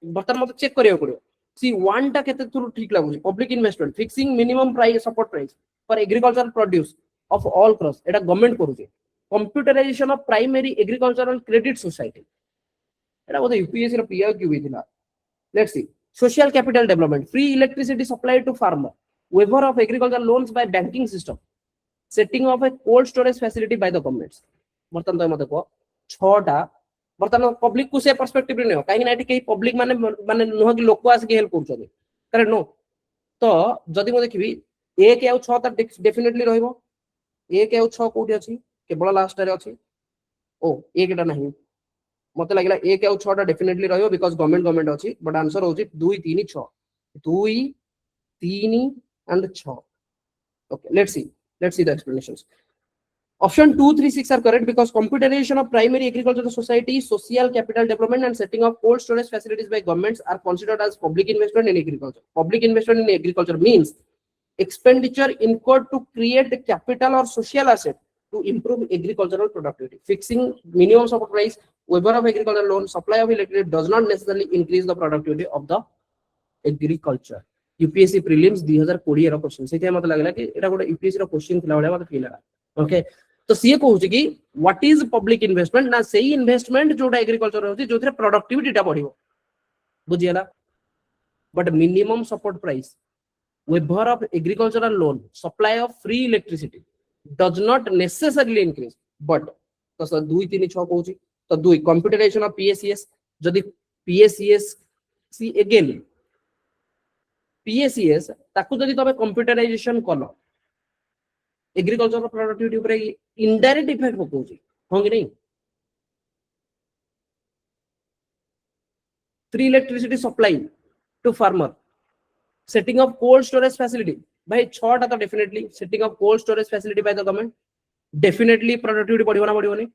बर्तन मत check करियो पड़ियो सी one टा केते थ्रू ठीक लागु public investment fixing minimum price support price for agricultural produce of all crops एटा गवर्नमेंट करूचे computerisation of primary agricultural credit society एटा बोले यूपीएससी रो पीआईक्यू बिथिला let's see social capital development free electricity supply to farmer waiver of agricultural loans by banking system, setting of a cold storage facility by the governments. बर्तन तो मते को छोटा बर्तन पब्लिक को से पर्सपेक्टिव रे न काहे ना एटी पब्लिक माने माने नुह कि लोक आसे हेल्प करछन करेक्ट नो तो जदी मो देखिबी 1 और 6 त डेफिनेटली रहइबो 1 और 6 कोठी अछि केवल लास्ट रे अछि ओ 1 टा नहीं मते लागिला 1 और 6 टा डेफिनेटली रहइबो बिकॉज़ गवर्नमेंट अछि बट आंसर होछि 2 3 6 2 3 and 6. Okay, let's see the explanations. Option 2, 3, 6 are correct because computerization of primary agricultural society, social capital development and setting of cold storage facilities by governments are considered as public investment in agriculture. Public investment in agriculture means expenditure incurred to create the capital or social asset to improve agricultural productivity. Fixing minimum support price, waiver of agricultural loan, supply of electricity does not necessarily increase the productivity of the agriculture. UPSC prelims 2020 रो question से मत लगला कि एटा गोटे UPSC रो question थिला बडा मत फील लगा ओके तो सीए कहूची कि व्हाट इज पब्लिक इन्वेस्टमेंट ना सेही इन्वेस्टमेंट जोटा एग्रीकल्चर होची जोथरे प्रोडक्टिविटी टा बढ़िबो बुझियला but minimum support price waiver of agricultural loan supply of free electricity does not necessarily increase but तो सर 2 3 6 कहूची तो 2 कंप्यूटराइजेशन ऑफ पीएससीएस जदी पीएससीएस सी अगेन पीएससीएस ताकू जदी तबे कंप्यूटराइजेशन कलो एग्रीकल्चर प्रोडक्टिविटी ऊपर इनडायरेक्ट इफेक्ट पकोची हो कि नहीं free electricity supply to farmer setting of cold storage facility भाई 6टा तो definitely setting of cold storage facility by the government definitely productivity बढ़िबो ना बढ़िबो नहीं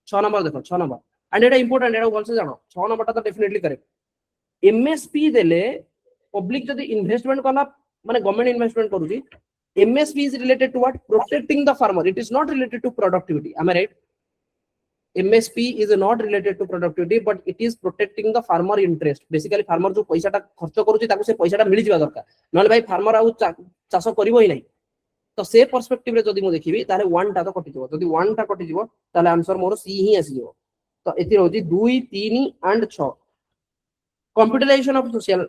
6 नंबर देखो 6 नंबर एंड एटा इंपोर्टेंट एटा बोलसे जानो 6 नंबर ता तो डेफिनेटली करेक्ट एमएसपी देले पब्लिक जदी इन्वेस्टमेंट कला माने गवर्नमेंट इन्वेस्टमेंट करूची MSP is related to what protecting the farmer it is not related to productivity am I right MSP is not related to productivity but it is protecting the farmer interest basically farmer जो पैसा टा खर्च करूची ताकू से पैसा टा मिल जिवा दरकार नले भाई फार्मर आउ चाष करिवो ही नहीं तो से पर्सपेक्टिव रे जदी मु देखिबी ताले 1 टा तो कटि जिवो जदी 1 टा कटि जिवो ताले आंसर मोर सी ही आसी जिवो तो एति रहउची 2 3 and 6 computerisation of social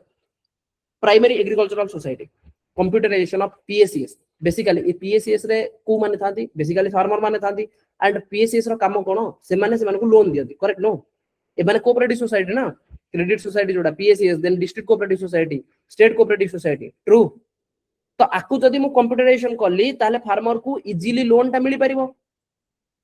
primary agricultural society computerisation of PSCS basically PSCS रे को माने थांती बेसिकली फार्मर माने थांती एंड पीएससीएस रो काम कोन से माने को लोन दियंती करेक्ट नो ए माने कोऑपरेटिव सोसाइटी ना क्रेडिट सोसाइटी जोडा PSCS then district cooperative society state cooperative society true तो आकु जदी मु कंप्यूटराइजेशन करली ताले फार्मर को इजीली लोन टा मिली परिबो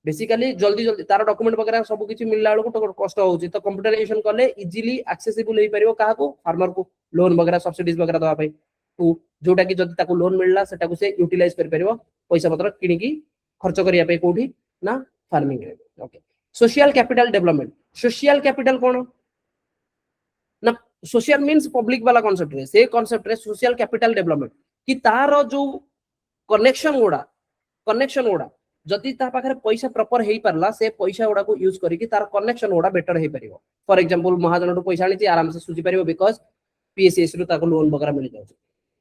बेसिकली जल्दी जल्दी तार डॉक्यूमेंट वगैरह सब किछि मिलला बेलको तो कष्ट होउची तो कंप्यूटराइजेशन करले इजीली एक्सेसिबल होई परिबो काहा को फार्मर को लोन वगैरह सब्सिडीज वगैरह दवा पई तो जोटा कि जदी ताको लोन मिलला सेटा को से यूटिलाइज कर परिबो पैसा पत्र किनि की खर्च करिया पे कोठी ना फार्मिंग रे okay social capital development social capital कोन ना सोशल मींस पब्लिक वाला कांसेप्ट रे से कांसेप्ट रे सोशल कैपिटल डेवलपमेंट कि तार जो कनेक्शन गुडा जदि ता पाखरे पैसा प्रॉपर हेई परला से पैसा गुडा को यूज करी कि तार कनेक्शन गुडा बेटर हेई परिबो फॉर एग्जांपल महाजन तो पैसा आनी आराम से सुझी परिबो बिकॉज़ पीएससीएस रो ताको लोन वगैरह मिल जाउछ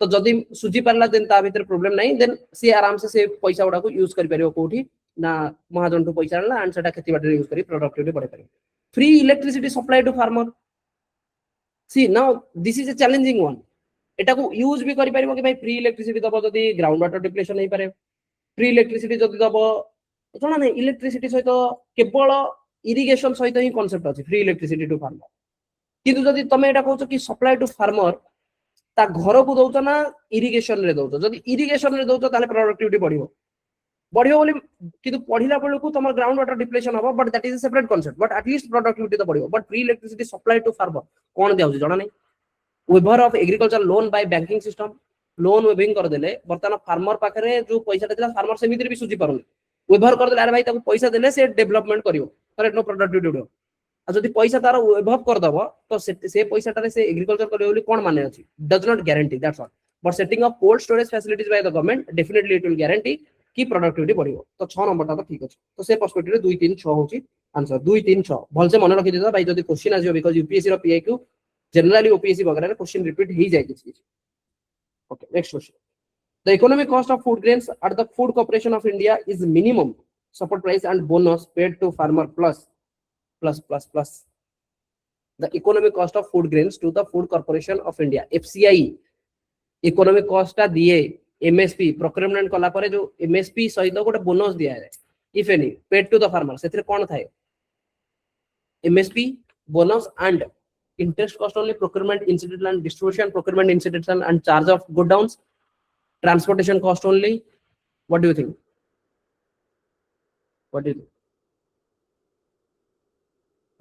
तो जदि सुझी परला देन ता भीतर प्रॉब्लम नहीं देन से आराम से पैसा गुडा को यूज करि परिबो कोठी ना महाजन तो पैसा आनला एंड सेटा खेती बाड़ी यूज करी प्रोडक्टिविटी बढ़े परिबो free electricity supply to farmer see now this is a challenging one एटा को यूज भी करि परिबो कि भाई फ्री इलेक्ट्रिसिटी दबो जदि ग्राउंड वाटर डिप्लेशन नहीं पारे फ्री इलेक्ट्रिसिटी जदि दबो जणा नहीं इलेक्ट्रिसिटी सहित केवल इरिगेशन सहित ही कांसेप्ट अछि फ्री इलेक्ट्रिसिटी टू फार्मर किंतु जदि तमे एटा कहउछ कि सप्लाई टू फार्मर ता घर को दउछ ना इरिगेशन रे दउछ जदि इरिगेशन रे दउछ ताले प्रोडक्टिविटी बढ़ियो बोली किंतु पढिला बेलको तमर ग्राउंड वाटर डिप्लेशन हो but that is a separate concept but at least productivity तो बढ़ियो but free electricity supply to farmer कोन दियाउछ जणा नहीं waiver of agriculture loan by banking system loan waiving कर देले बर्तन फार्मर पाखरे जो पैसा देला फार्मर से भी सुझी पारुनी वेवर कर देले अरे भाई ताको पैसा देले से डेवलपमेंट करियो करेक्ट नो प्रोडक्टिविटी उडो आ जदी पैसा तार वेव कर दबो तो से पैसा टारे से एग्रीकल्चर करियो बोली कोन माने अछि does not guarantee that's all but setting of cold storage facilities by the government definitely it will guarantee की प्रोडक्टिविटी बढ़ियो तो 6 नंबर ता तो ठीक अछि तो से पर्सपेक्टिव रे 2 3 6 होची आंसर 2 3 6 भल से मन रखि देता भाई जदी क्वेश्चन आजियो बिकॉज़ यूपीएससी रो पीआईक्यू जनरली ओपीएससी वगैरह रे क्वेश्चन रिपीट ही जाय किछि okay next question the economic cost of food grains at the food corporation of India is minimum support price and bonus paid to farmer plus the economic cost of food grains to the food corporation of India FCI economic cost ता दिए MSP procurement कला परे जो MSP सहित गोटे bonus दिया है if any paid to the farmer सेथिरे कोन थाए MSP bonus and interest cost only procurement incidental and distribution procurement incidental and charge of good downs transportation cost only what do you think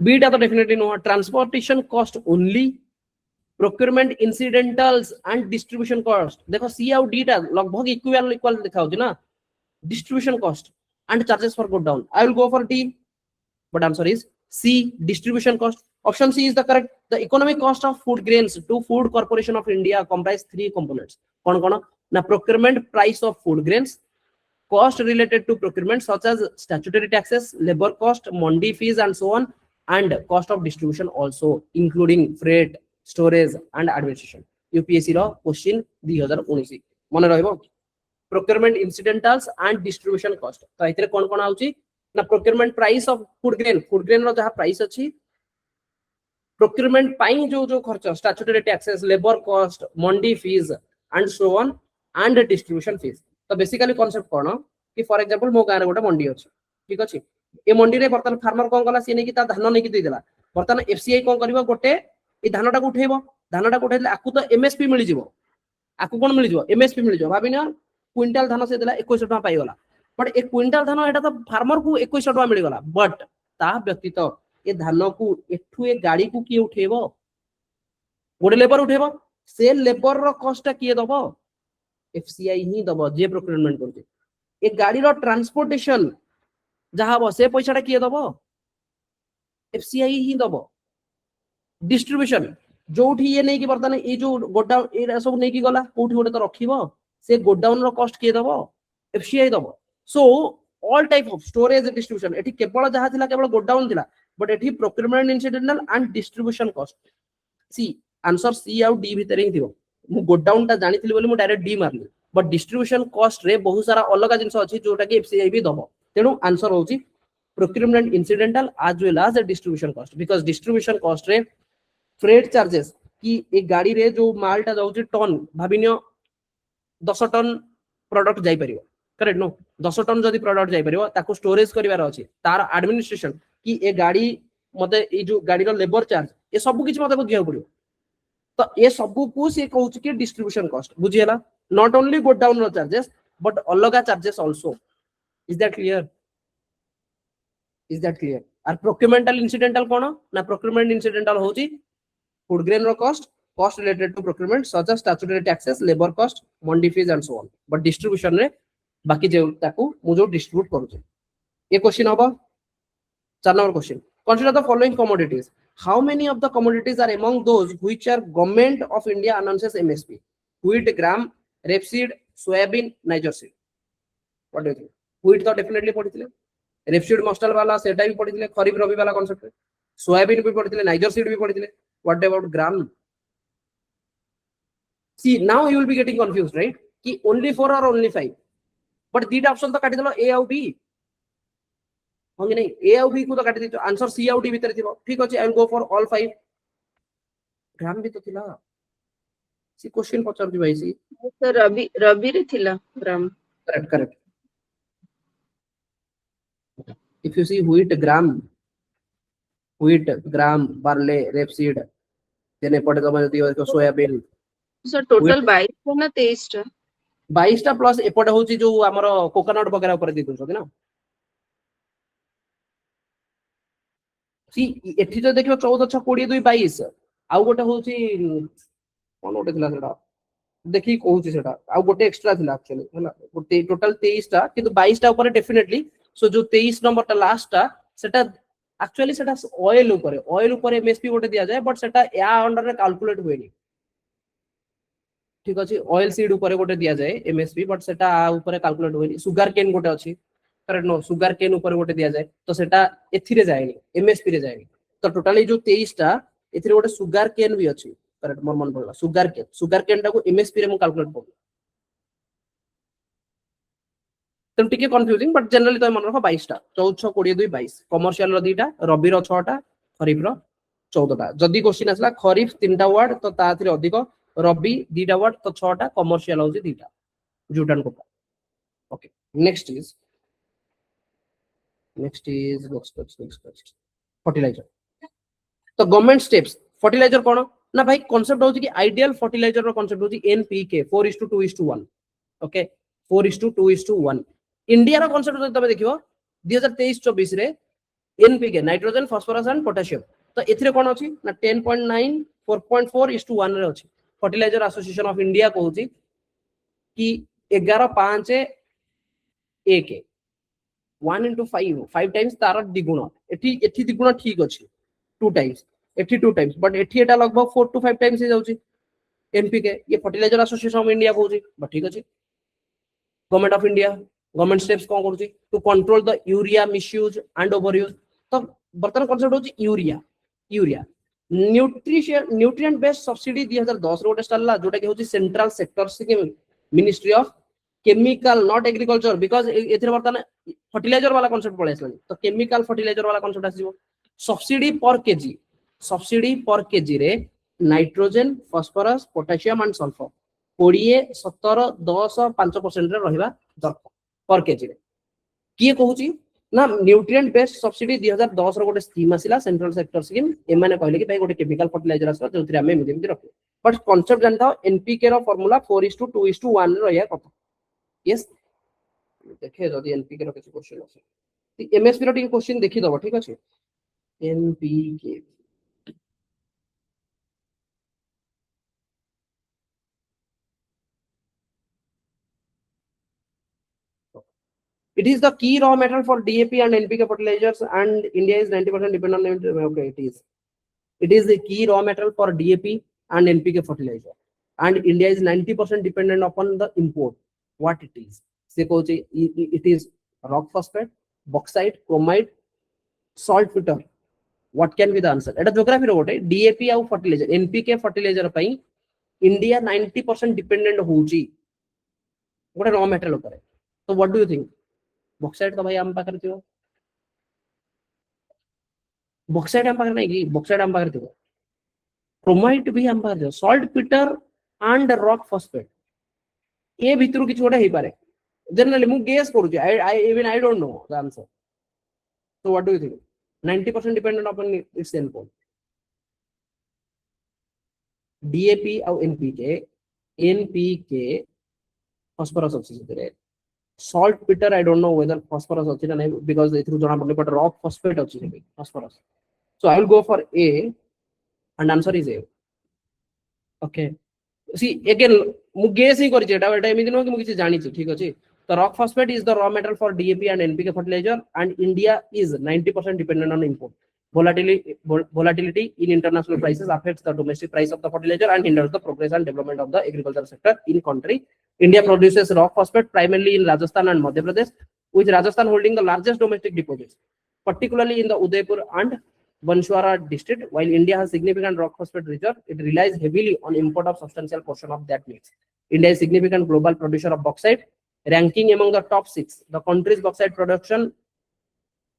B टा तो definitely no transportation cost only procurement incidentals and distribution cost देखो C आउ D टा लगभग equal दिखाउ ना distribution cost and charges for godown I will go for D but answer is C distribution cost option C is the correct the economic cost of food grains to Food corporation of India comprise 3 components कौन ना procurement price of food grains cost related to procurement such as statutory taxes labor cost mandi fees and so on and cost of distribution also including freight storage and administration UPSC रो question 2019 मन रहइबो procurement incidentals and distribution cost तो एथिरे कोन कोन आउची ना procurement price of food grain रो जहा प्राइस अछि प्रोक्योरमेंट पाई जो जो खर्च statutory taxes labour cost mandi fees and so on and distribution fees तो बेसिकली कांसेप्ट कोन कि फॉर एग्जांपल मो गारे गोटे मंडी अछि ठीक अछि ए मंडी रे बर्तन फार्मर कोन कला से नै कि ता धान नै कि दे देला बर्तन एफसीआई कोन करबो गोटे ए धानटा को उठेबो धानटा को उठेले आकु तो एमएसपी मिलि जिवो आकु कोन मिलि जिवो एमएसपी मिलि जिवो भाबिना क्विंटल धान से देला 2100 टका पाई गला बट ए क्विंटल धान एटा तो फार्मर को 2100 टका मिलि गला बट ता व्यतीत ए धान को एठु ए गाड़ी को किए उठेबो गोटे लेबर उठेबो से लेबर रो कॉस्ट किए दबो एफसीआई ही दबो जे प्रोक्योरमेंट करते ए गाड़ी रो ट्रांसपोर्टेशन जहां हबो से पैसाटा किए दबो एफसीआई ही दबो डिस्ट्रीब्यूशन जोठी ये नहीं कि बर्तन ए जो गोडाउन ए सब नहीं कि गला कोठी गोटे तो रखिबो से गोडाउन रो कॉस्ट किए दबो एफसीआई दबो so all type of storage distribution एठी केवल जहां थिला केवल गोडाउन थिला बट एठी procurement incidental and distribution cost C answer C आउ डी भीतर ही थिबो मु गोडाउन ता जानिथिली बोली मु डायरेक्ट डी मारली बट डिस्ट्रीब्यूशन कॉस्ट रे बहुत सारा अलग जिंस अछि जोटा कि एफसीआई भी दबो तेनु आंसर होची procurement incidental as well as distribution cost because distribution cost रे फ्रेट चार्जेस कि एक गाड़ी रे जो मालटा जाउची टन भाबिनियो 10 टन प्रोडक्ट जाई परिबो करेक्ट नो 10 टन जदी प्रोडक्ट जाई परिबो ताको स्टोरेज करिवार अछि तार एडमिनिस्ट्रेशन कि ए गाड़ी मते ए जो गाड़ी रो लेबर चार्ज ए सब किछ मते बुझिया पड़ियो तो ए सब को से कहउची कि डिस्ट्रीब्यूशन कॉस्ट बुझियला नॉट ओनली गो डाउन रो चार्जेस बट अलगा charges also is that clear are procurement incidental कोन ना प्रोक्योरमेंट इन्सिडेंटल होची फूड ग्रेन रो cost related to procurement such as statutory taxes labour cost mandi fees and so on but distribution रे बाकी जे ताको मु जो डिस्ट्रीब्यूट करू छे ए क्वेश्चन होबो 4 number question consider the following commodities how many of the commodities are among those which are government of India announces MSP wheat gram rapeseed soybean niger seed what do you think wheat तो definitely पढिथिले rapeseed mustard वाला सेटा भी पढिथिले खरीफ रबी वाला concept soybean भी पढिथिले niger seed भी पढिथिले what about gram see now you will be getting confused right कि only 4 or only 5 but दीटा option तो काटि देलो a और b होंगे नहीं ए और बी को तो काटि दियो आंसर सी और डी भीतर थिबो ठीक अछि आई विल गो फॉर ऑल 5 ग्राम भी तो थिला सी क्वेश्चन पचार दी भाई सी तो रबी रे थिला gram correct if you see wheat gram barley rapeseed देने पड़े तो मैं दियो सोयाबीन सर टोटल 22 ना 23 टा 22 टा प्लस एपटे होची जो हमर कोकोनट वगैरह ऊपर दी दोछ ना सी एठी तो देखियो 14 6 20 2 22 आउ गोटे होची कोन गोटे थिला सेटा देखि कहूची सेटा आउ गोटे एक्स्ट्रा थिला एक्चुअली हैला गोटे टोटल 23 टा किंतु 22 टा ऊपर डेफिनेटली सो जो 23 नंबर टा लास्ट टा सेटा एक्चुअली सेटा ऑयल ऊपर एमएसपी गोटे दिया जाए बट सेटा या अंडर रे कैलकुलेट होएनी ठीक अछि ऑयल सीड ऊपर गोटे दिया जाए एमएसपी बट सेटा ऊपर कैलकुलेट होएनी शुगर केन गोटे अछि करेक्ट नो शुगर केन ऊपर गोटे दिया जाए तो सेटा एथिरे जाएनी एमएसपी रे जाएनी तो टोटली जो 23 टा एथिरे गोटे शुगर केन भी अछि करेक्ट मोर मन पड़ला शुगर केन टा को एमएसपी रे मु कैलकुलेट करू तम टिके कंफ्यूजिंग बट जनरली तो मन रखो 22 टा 14 20 2 22 कमर्शियल रो 2 टा रबी रो 6 टा खरीफ रो 14 टा जदी क्वेश्चन आसला खरीफ 3 टा वर्ड तो ता थिरे अधिक रबी 2 टा वर्ड तो 6 टा कमर्शियल होची 2 टा जूटन को ओके नेक्स्ट इज फर्टिलाइजर तो गवर्नमेंट स्टेप्स फर्टिलाइजर कोन ना भाई कांसेप्ट होची कि आइडियल फर्टिलाइजर रो कांसेप्ट होची एनपीके 4:2:1 ओके 4:2:1 इंडिया रो कांसेप्ट जब तबे देखियो 2023-24 रे NPK nitrogen phosphorus and potassium तो एथिरे कोन अछि ना 10.9 4.4:1 रे अछि फर्टिलाइजर एसोसिएशन ऑफ इंडिया कहूची कि 11.5 1 1 into 5 times तार द्विगुण एठी द्विगुण ठीक अछि 2 times एठी 2 times बट एठी एटा लगभग 4 to 5 times हे जाउची एनपीके ये फर्टिलाइजर एसोसिएशन ऑफ इंडिया कहूची बट ठीक अछि government of India government steps कोन करूची to control the urea misuse and overuse तो बर्तन कांसेप्ट होची यूरिया न्यूट्रिएंट बेस्ड सब्सिडी 2010 रो स्टार्ला जोटा कि होची central sector scheme ministry of chemical not agriculture because एथिर वर्तमान फर्टिलाइजर वाला कांसेप्ट पळे आसला तो केमिकल फर्टिलाइजर वाला कांसेप्ट आसीबो सब्सिडी पर केजी रे nitrogen phosphorus potassium and sulphur 20 17 10 5% रे रहिबा दरकार पर केजी रे किए कहूची ना न्यूट्रिएंट बेस्ड सब्सिडी 2010 रो गोटे स्कीम आसिला सेंट्रल सेक्टर स्कीम एमाने कहले कि भाई गोटे केमिकल फर्टिलाइजर आसला जोथि हमें एमिति रखो बट कांसेप्ट जानता एनपीके रो फार्मूला 4:2:1 रे रहया कथा यस देखे जदी एनपीके रो किछ क्वेश्चन आसे एमएसपी रो टिक क्वेश्चन देखि दबो ठीक अछि NPK it is the key raw material for DAP and NPK fertilizers and India is 90% dependent on it. Okay, it is the key raw material for DAP and NPK fertilizer and India is 90% dependent upon the import. What it is? It is rock phosphate, bauxite, chromite, saltpeter. What can be the answer? At a geography robot, DAP or fertilizer, NPK fertilizer pai India 90% dependent hoji. What a raw material upare. So what do you think? Bauxite तो भाई आम पाकर थियो bauxite आम पाकर नहीं की bauxite आम पाकर थियो क्रोमाइट भी आम पाकर थियो saltpetre and rock phosphate ए भितरु किछ गोटे हेई पारे जनरली मु गेस करू छी I don't know the answer so what do you think 90% dependent upon its input DAP और NPK phosphorus oxygen salt bitter I don't know whether phosphorus अछि ना नहीं because इथरु जणा पडले but rock phosphate अछि सेबे phosphorus so I will go for A and answer is A okay see again मु guess ही करि एटा एमिति न कि मु किछि जानि छि ठीक अछि तो rock phosphate is the raw material for DAP and NPK fertilizer and India is 90% dependent on import volatility in international prices affects the domestic price of the fertilizer and hinders the progress and development of the agriculture sector in country. India produces rock phosphate primarily in Rajasthan and Madhya Pradesh, with Rajasthan holding the largest domestic deposits, particularly in the Udaipur and Banswara district. While India has significant rock phosphate reserve, it relies heavily on import of substantial portion of that mix. India is significant global producer of bauxite, ranking among the top 6. The country's bauxite production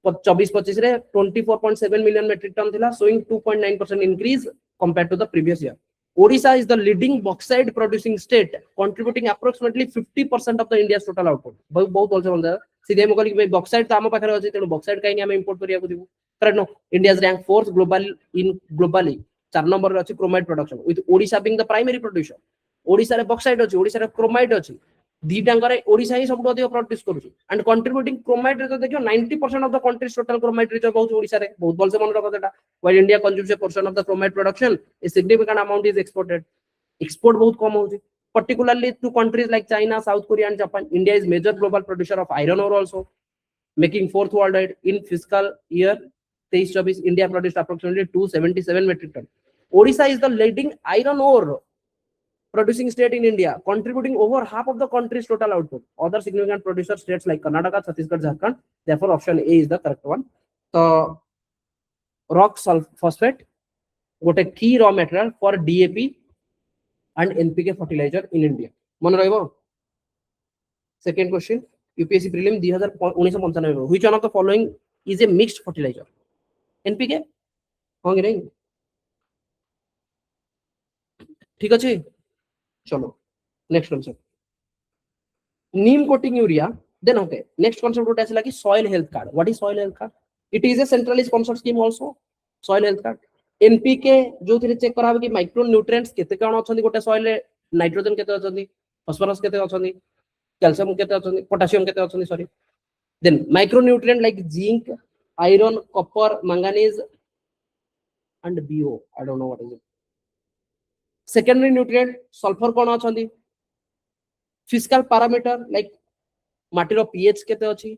24-25 रे 24.7 million metric ton थिला, showing 2.9% increase compared to the previous year. Odisha is the leading bauxite producing state, contributing approximately 50% of the India's total output. बहुत also बोलता है सीधे हम कहली कि भाई bauxite तो आम पाखरे अछि तेनु bauxite काहे हम इंपोर्ट करिया को दिबु correct no India is ranked 4th globally 4 number रे अछि chromite production with Odisha being the primary producer. Odisha रे bauxite अछि Odisha रे chromite अछि दीटांगरे ओडिशा ही सबटो अधिक प्रोड्यूस करूची एंड कंट्रीब्यूटिंग क्रोमाइट रे तो देखियो 90% of the country's total chromite reserve बहुत ओडिशा रे बहुत बल से मन रखो देटा while India consumes a portion of the chromite production a significant amount is exported export बहुत कम होची particularly to countries like China South Korea and Japan. India is major global producer of iron ore also making 4th worldwide in fiscal year 23-24 India produced approximately 277 metric ton. Odisha is the leading iron ore producing state in India, contributing over half of the country's total output. Other significant producer states like Karnataka, Chhattisgarh, Jharkhand. Therefore, option A is the correct one. So, rock phosphate, what a key raw material for DAP and NPK fertilizer in India. Mon rahebo. Second question, UPSC prelim 2095. Which one of the following is a mixed fertilizer? NPK? होंगे नहीं? ठीक है चलो next concept neem coating urea then okay next concept उठा आसिला कि soil health card what is soil health card it is a centralised sponsored scheme also soil health card NPK जो थिरे चेक करा कि माइक्रो न्यूट्रिएंट्स केते कोन अछंदी गोटे सॉइल रे नाइट्रोजन केते अछंदी फास्फोरस केते अछंदी कैल्शियम केते अछंदी पोटेशियम केते अछंदी sorry then micronutrient like zinc iron copper manganese and बीओ I don't know what is it secondary nutrient sulfur कोन अछंदी फिजिकल पैरामीटर लाइक माटीर पीएच केते अछि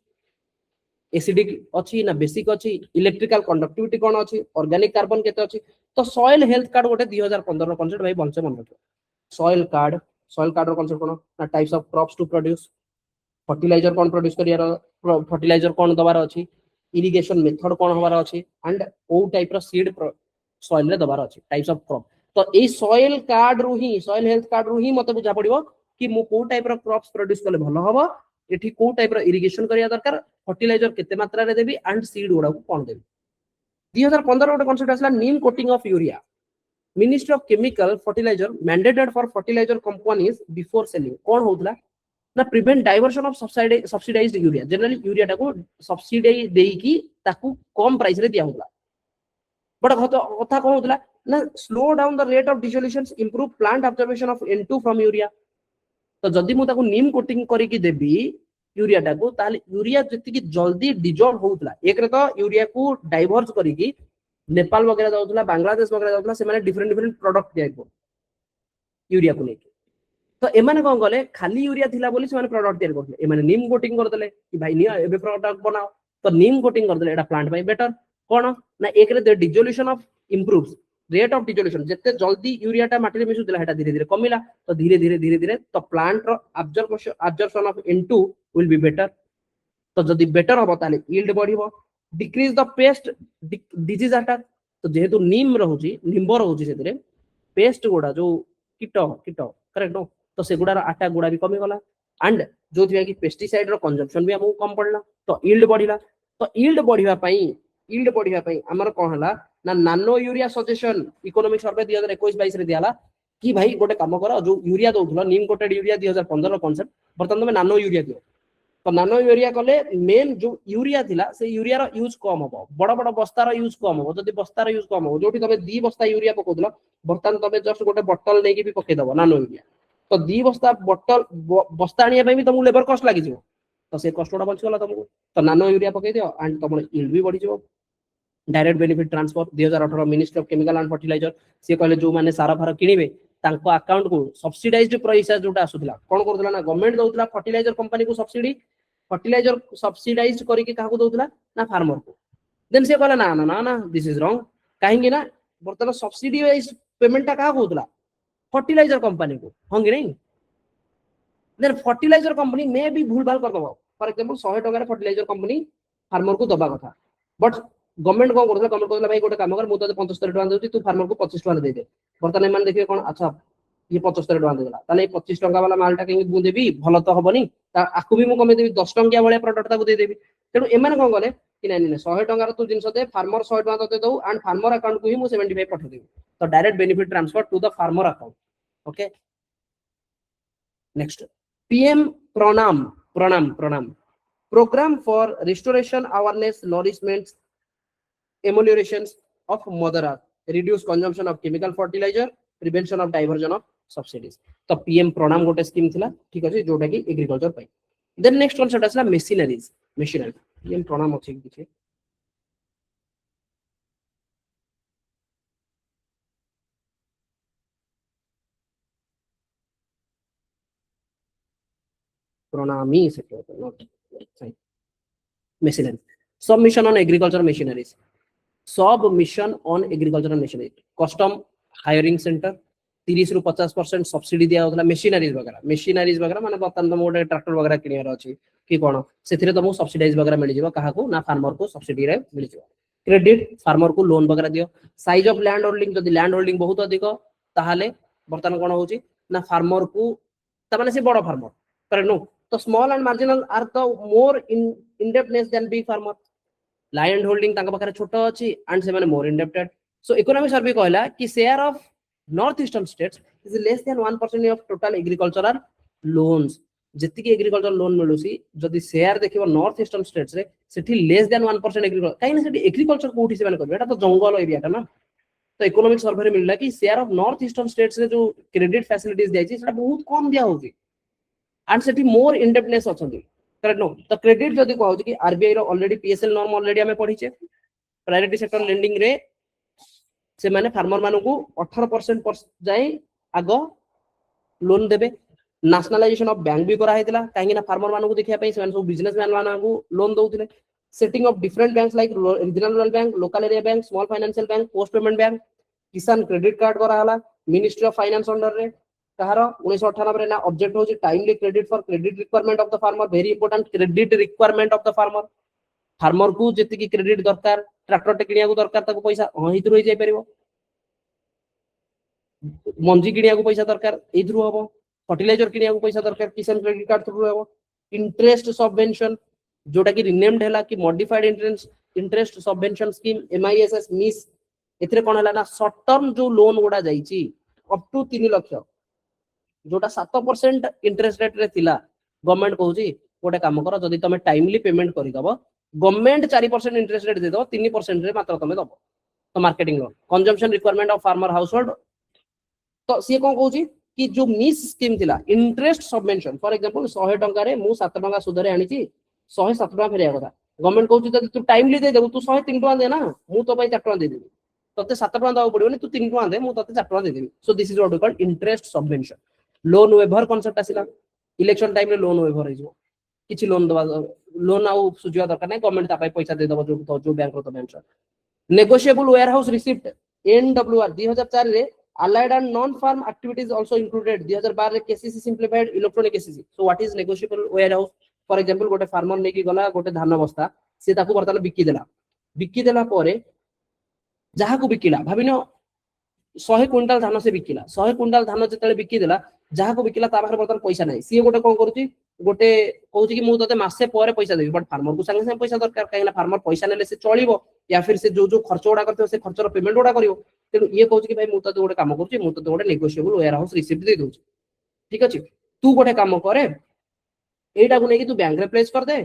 एसिडिक अछि ना बेसिक अछि इलेक्ट्रिकल कंडक्टिविटी कोन अछि ऑर्गेनिक कार्बन केते अछि तो सॉइल हेल्थ कार्ड गोटे 2015 रो कांसेप्ट भाई बंचे मन रखो सॉइल कार्ड रो कांसेप्ट कोन ना types of crops to produce fertiliser कोन प्रोड्यूस करियार फर्टिलाइजर कोन दबार अछि इरिगेशन मेथड कोन होबार अछि एंड ओ टाइप रो सीड सॉइल रे दबार अछि टाइप्स ऑफ क्रॉप तो ए सॉइल कार्ड रू ही सॉइल हेल्थ कार्ड रू ही मते बुझा पड़िबो कि मु को टाइप रो क्रॉप्स प्रोड्यूस करले भलो हबो एठी को टाइप रो इरिगेशन करिया दरकार फर्टिलाइजर केते मात्रा रे देबी एंड सीड गुडा को कोन देबी 2015 गोटे कॉन्सेप्ट आसला neem coating of urea ministry of chemical fertiliser mandated for fertiliser companies before selling कौन होतला ना prevent diversion of subsidised urea generally urea टाको सब्सिडी देकी ताकू कम प्राइस रे दिया होतला बट कथा कौन होतला ना slow down the rate of dissolutions improve plant observation of N2 from urea तो जदी मु ताकू नीम कोटिंग करिकी देबी यूरिया टाको ताले यूरिया जति की जल्दी डिजॉल्व होतला एक रे तो यूरिया को डाइवर्ज करिकी नेपाल वगैरह जाउतला बांग्लादेश वगैरह जाउतला से माने डिफरेंट प्रोडक्ट दियाइबो यूरिया को लेके तो एमाने कोन गले खाली यूरिया थिला बोली से माने प्रोडक्ट तयार करथले एमाने नीम कोटिंग कर देले कि भाई निया एबे प्रोडक्ट बनाओ तो नीम कोटिंग कर देले एटा प्लांट बाय बेटर कोन ना एक रे dissolution of improves rate of dissolution जत्ते जल्दी यूरिया टा माटी रे मिसु दिला हेटा धीरे धीरे कमिला तो धीरे धीरे तो प्लांट रो absorption of N2 will be better तो जदी बेटर हो ताले यील्ड बढ़िबो decrease the pest disease attack तो जेहेतु नीम रहउची निंब रहउची सेतरे पेस्ट गुडा जो कीट करेक्ट नो तो से गुडा अटैक गुडा भी कमी गला एंड जो थिया कि पेस्टिसाइड रो कंजम्पशन भी हमको कम पड़ला तो यील्ड बढ़िला तो यील्ड बढ़िबा पई हमर कोन हला ना नानो यूरिया सजेशन इकोनॉमिक सर्वे 2021-22 रे दियाला कि भाई गोटे काम करो जो यूरिया दउथलो नीम कोटेड यूरिया 2015 रो कांसेप्ट बर्तन में नानो यूरिया दियो तो नानो यूरिया कले मेन जो यूरिया थिला से यूरिया रो यूज कम हो बड़ बड़ बस्ता रो यूज कम हो जदी बस्ता रो यूज कम हो जोठी तमे 2 बस्ता यूरिया पकोदलो बर्तन तमे जस्ट गोटे बोतल नेकी भी पके दबो नानो यूरिया तो 2 बस्ता बोतल बस्ता आनिया पे भी तुमको लेबर कॉस्ट लागि जिवो तो से कॉस्ट उडा बचि गला तुमको तो नानो यूरिया पके दियो एंड तुमर यील्ड भी बढ़ी जिवो direct benefit transfer 2018 ministry of chemical and fertiliser से कहले जो माने सारा फार किनिबे तांको अकाउंट को सब्सिडाइज्ड प्राइस जोटा आसुतला कोन करथला ना गवर्नमेंट दउतला फर्टिलाइजर कंपनी को सब्सिडी फर्टिलाइजर सब्सिडाइज्ड करिके काहको दउतला ना फार्मर को देन से कहला ना ना ना ना दिस इज रॉन्ग काहेंगे ना बर्तन सब्सिडी वाइज पेमेंट ता काहको होतला फर्टिलाइजर कंपनी को होंगे नहीं देन फर्टिलाइजर कंपनी में भी भूल भाल कर दबो फॉर एग्जांपल 100 टका रे फर्टिलाइजर कंपनी फार्मर को दबा कथा बट गवर्नमेंट को करथला गवर्नमेंट कहला भाई गोटे काम कर मु तो 75 टका देउची तू फार्मर को 25 टका दे दे बर्तन एमान देखिए कोन अच्छा ये 75 टका देला ताले 25 टका वाला मालटा के मु देबी भलो तो हबनी ता आकु भी मु कमे देबी 10 टंकिया वाला प्रोडक्ट ताको दे देबी तेनु एमान कोन गले कि नहीं 100 टका रो तू जिंस दे फार्मर 100 टका दे दउ एंड फार्मर अकाउंट को ही मु 75 पठा देबी तो direct benefit transfer to the farmer account okay next PM PRANAM programme for restoration awareness nourishment emulsions of mother earth reduce consumption of chemical fertilizer prevention of diversion of subsidies तो PM प्रणाम गोटे scheme थिला ठीक अछि जोटा कि agriculture पई then next concept असला मशीनरी पीएम प्रणाम अछि कि प्रणामी sector not machinery submission on agriculture machineries sub mission on agriculture machinery custom hiring centre 30 रु 50% सब्सिडी दिया होतला मशीनरीज वगैरह माने बर्तन तुम गोटे ट्रैक्टर वगैरह किनियार अछि कि कोन सेथिरे तुमको सब्सिडाइज वगैरह मिल जिवो काहा को ना फार्मर को सब्सिडी रे मिल जिवो क्रेडिट फार्मर को लोन वगैरह दियो साइज ऑफ लैंड होल्डिंग जदी लैंड होल्डिंग बहुत अधिक ताहाले बर्तन कोन होची ना फार्मर को त माने से बड़ फार्मर पर नो तो small and marginal are the more in depthness than big farmer land holding तांका पाखरे छोटो अछि एंड से माने मोर इंडेप्टेड सो इकोनॉमिक सर्वे कहला कि share of north eastern states is less than 1% of total agricultural loans जति कि एग्रीकल्चर लोन मिलुसी जदी शेयर देखिबो नॉर्थ ईस्टर्न स्टेट्स रे सेठी लेस देन 1% एग्रीकल्चर काई ना सेठी एग्रीकल्चर कोठी से माने करबे एटा तो जंगल एरिया टा ना तो इकोनॉमिक सर्वे रे मिलला कि share of north eastern states रे जो क्रेडिट फैसिलिटीज दै छी सेटा बहुत कम दिया होची एंड सेठी मोर इंडेप्टनेस अछंती करेक्ट नो तो क्रेडिट जदी कहउ कि आरबीआई रो ऑलरेडी पीएसएल नॉर्म ऑलरेडी हमें पढी छे प्रायोरिटी सेक्टर लेंडिंग रे से माने फार्मर मानु को 18% जाय आगो लोन देबे नेशनलाइजेशन ऑफ बैंक भी करा हेतला काहे ना फार्मर मानु को देखिया पई से सब बिजनेसमैन मानु को लोन दउथिले setting of different banks like regional bank local area bank small financial bank post payment bank Kisan credit card करा हला मिनिस्ट्री ऑफ फाइनेंस अंडर रे कहार 1998 रे ना ऑब्जेक्ट होची timely credit for credit requirement of the farmer very important credit requirement of the farmer को जति की credit दरकार ट्रैक्टर टे किनिया को दरकार ताको पैसा हितु होई जाय परिबो मंजी किनिया को पैसा दरकार ए थ्रू हबो, फर्टिलाइजर किनिया को पैसा दरकार किसान क्रेडिट कार्ड थ्रू हबो, इंटरेस्ट सबवेंशन जोटा कि रिनेम्ड हैला कि modified interest subvention scheme MISS miss एथरे कोन हैला ना शॉर्ट टर्म जो लोन गुडा जाईची अप टू 3 लाख जोटा 7% इंटरेस्ट रेट रे थिला गवर्नमेंट कहूची गोटे काम करो जदि तमे टाइमली पेमेंट करि दबो गवर्नमेंट 4% इंटरेस्ट रेट दे दो 3% रे मात्र तमे दबो तो marketing loan consumption requirement of farmer house hold तो सी कोन कहूची कि जो मिस स्कीम थिला इंटरेस्ट सबवेंशन फॉर एग्जांपल 100 टंका रे मु 7 टंका सुधरे आनीची 107 टंका फेरिया कथा गवर्नमेंट कहूची जदि तू टाइमली दे देबू तू 103 टंका दे ना मु तो पई 4 टंका दे देबी तते 7 टंका दबो पड़िबनी तू 3 टंका दे मु तते 4 टंका दे देबी so this is what we call interest subvention loan waiver concept आसिला इलेक्शन टाइम रे लोन वेवर हिजो किछि लोन दबा लोन आउ सुजिया दरकार नै गवर्नमेंट ता पैसा दे दबो जो बैंक रो तो mention negotiable warehouse receipt NWR 2004 रे allied and non farm activities also included 2012 रे KCC simplified electronic KCC so what is negotiable warehouse for example गोटे फार्मर नै की गला गोटे धान बस्ता से ताकू बर्तन बिकी देला परे जहा को बिकिला भाबिनो 100 क्विंटल धान से बिकिला 100 क्विंटल धान जतले बिकी देला जहा को बिकिला ता पाखर बर्तन पैसा नै सी गोटे कोन करूची गोटे कहूची कि मु तते मासे परे पैसा देबी बट फार्मर को संगे संगे पैसा दरकार काहेला फार्मर पैसा नेले से चलिबो या फिर से जो खर्च उडा करथो से खर्चर पेमेंट उडा करिवो तेनु ये कहूची कि भाई मु तते गोटे काम करूची मु तते गोटे नेगोशिएबल वेयरहाउस रिसिप्ट दे दोची ठीक अछि तू गोटे काम करे एटा को नेकी तू बैंक रे प्लेस कर दे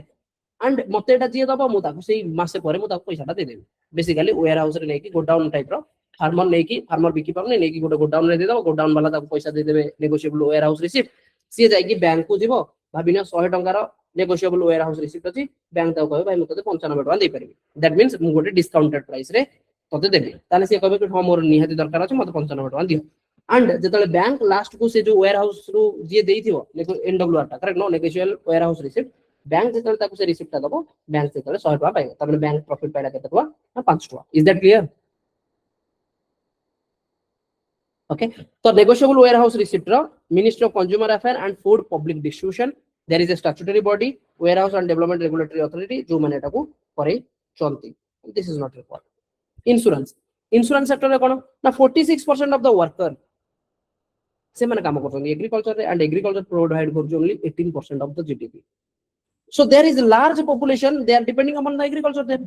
एंड मते एटा जे दबो मु ताकू सेही मासे परे मु ताकू पैसाटा दे देबी बेसिकली वेयरहाउस रे नेकी गोडाउन टाइप रो फार्मर बिकी पाउने नेकी गोटे गोडाउन रे दे दबो गोडाउन वाला ताकू पैसा दे देबे नेगोशिएबल वेयरहाउस रिसिप्ट सी जाई कि बैंक को जीवो भाबिनो 100 टंका रो नेगोशिएबल वेयरहाउस रिसिप्ट अछि बैंक ताकू कहबे भाई मु तते 95 टका दे परिबी दैट मींस मु गोटे डिस्काउंटेड प्राइस रे तते देबी ताले से कहबे कि हां मोर निहाती दरकार अछि मते 95 टका दियो एंड जेतले बैंक लास्ट को से जो वेयरहाउस रो जे देइथिवो एनडब्ल्यूआर टा correct no negotiable warehouse receipt bank जेतले ताकू से रिसिप्ट ता दबो बैंक जेतले 100 टका पाइबो तबले बैंक प्रॉफिट पाइला केते टका 5 टका is that clear okay so negotiable warehouse receipt ro ministry of consumer affairs and food public distribution there is a statutory body warehouse and development regulatory authority जो माने एटा को करे चलती this is not required insurance sector रे कोन ना 46% of the worker से माने काम करछन एग्रीकल्चर रे and agriculture provide for only 18% of the gdp so there is a large population they are depending upon the agriculture there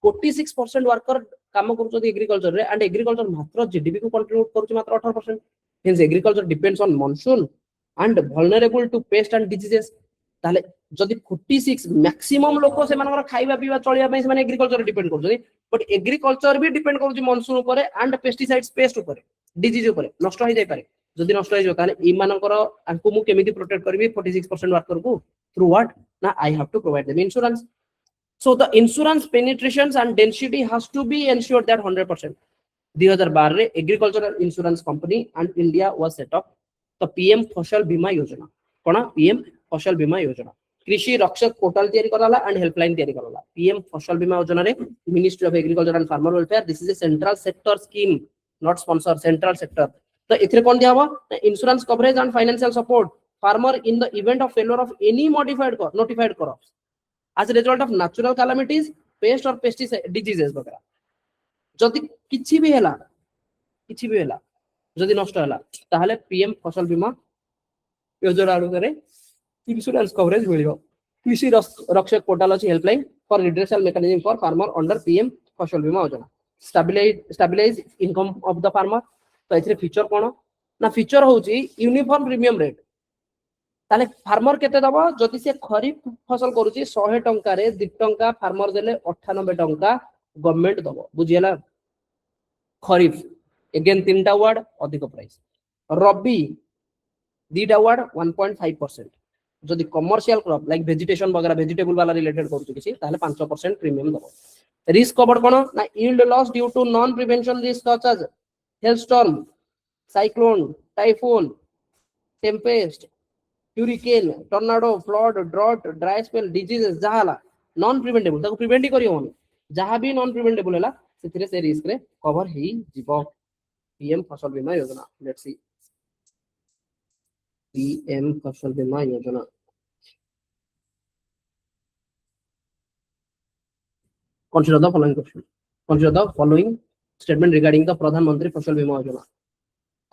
46% worker काम करूछथि agriculture रे and agriculture मात्र जीडीपी को कंट्रीब्यूट करूछ मात्र 18% hence agriculture depends on monsoon and vulnerable to pest and diseases ताले जदि 46 maximum लोक से मानकर खाइबा पीबा चलिया पे से माने एग्रीकल्चर डिपेंड करूछथि बट एग्रीकल्चर भी डिपेंड करूछ मॉनसून ऊपर एंड पेस्टिसाइड्स पेस्ट ऊपर डिजीज ऊपर नष्ट हो जाय पारे जदि नष्ट हो जाय ताले ई मानकर आंकु मु केमिति प्रोटेक्ट करबी 46% वर्कर को थ्रू व्हाट ना I have to provide them insurance so the insurance penetrations and density has to be ensured that 100% 2012 रे agricultural insurance company and India was set up तो पीएम फसल बीमा योजना कोना पीएम फसल बीमा योजना कृषि Rakshak portal तयारी करला एंड हेल्पलाइन तयारी करला पीएम फसल बीमा योजना रे ministry of agriculture and farmer welfare this is a central sector scheme not sponsor central sector तो इथरे कोन दियाबो insurance coverage and financial support farmer in the event of failure of any modified notified crops as a result of natural calamities pest or pesticide diseases वगैरह जदि किछि भी हैला जदि नष्ट हैला ताहले पीएम फसल बीमा योजना अनुसार इंश्योरेंस कवरेज मिलिबो कृषि रक्षक पोर्टल अछि helpline for redressal mechanism for farmer under PM Fasal Bima Yojana stabilise income of the farmer तो एथरे फीचर कोन ना फीचर होची यूनिफॉर्म प्रीमियम रेट ताले फार्मर केते दबो जति से खरीफ फसल करूची 100 टंका रे 2 टंका फार्मर देले 98 टंका गवर्नमेंट दबो बुझियला खरीफ अगेन 3टा वर्ड अधिक प्राइस रबी 2टा वर्ड 1.5% जदि कमर्शियल क्रॉप लाइक वेजिटेशन वगैरह वेजिटेबल वाला रिलेटेड करूची किछि ताले 5% प्रीमियम दबो रिस्क कवर कोन ना yield loss due to non prevention risk such as hailstorm cyclone typhoon tempest hurricane tornado flood drought dry spell diseases jahala non preventable ताको prevent करियो मन जहा भी नॉन प्रिवेंटेबल हैला सेथिरे से रिस्क रे कवर हेई जीवो पीएम फसल बीमा योजना let's see PM Fasal Bima योजना consider the following question consider the following statement regarding the प्रधानमंत्री फसल बीमा योजना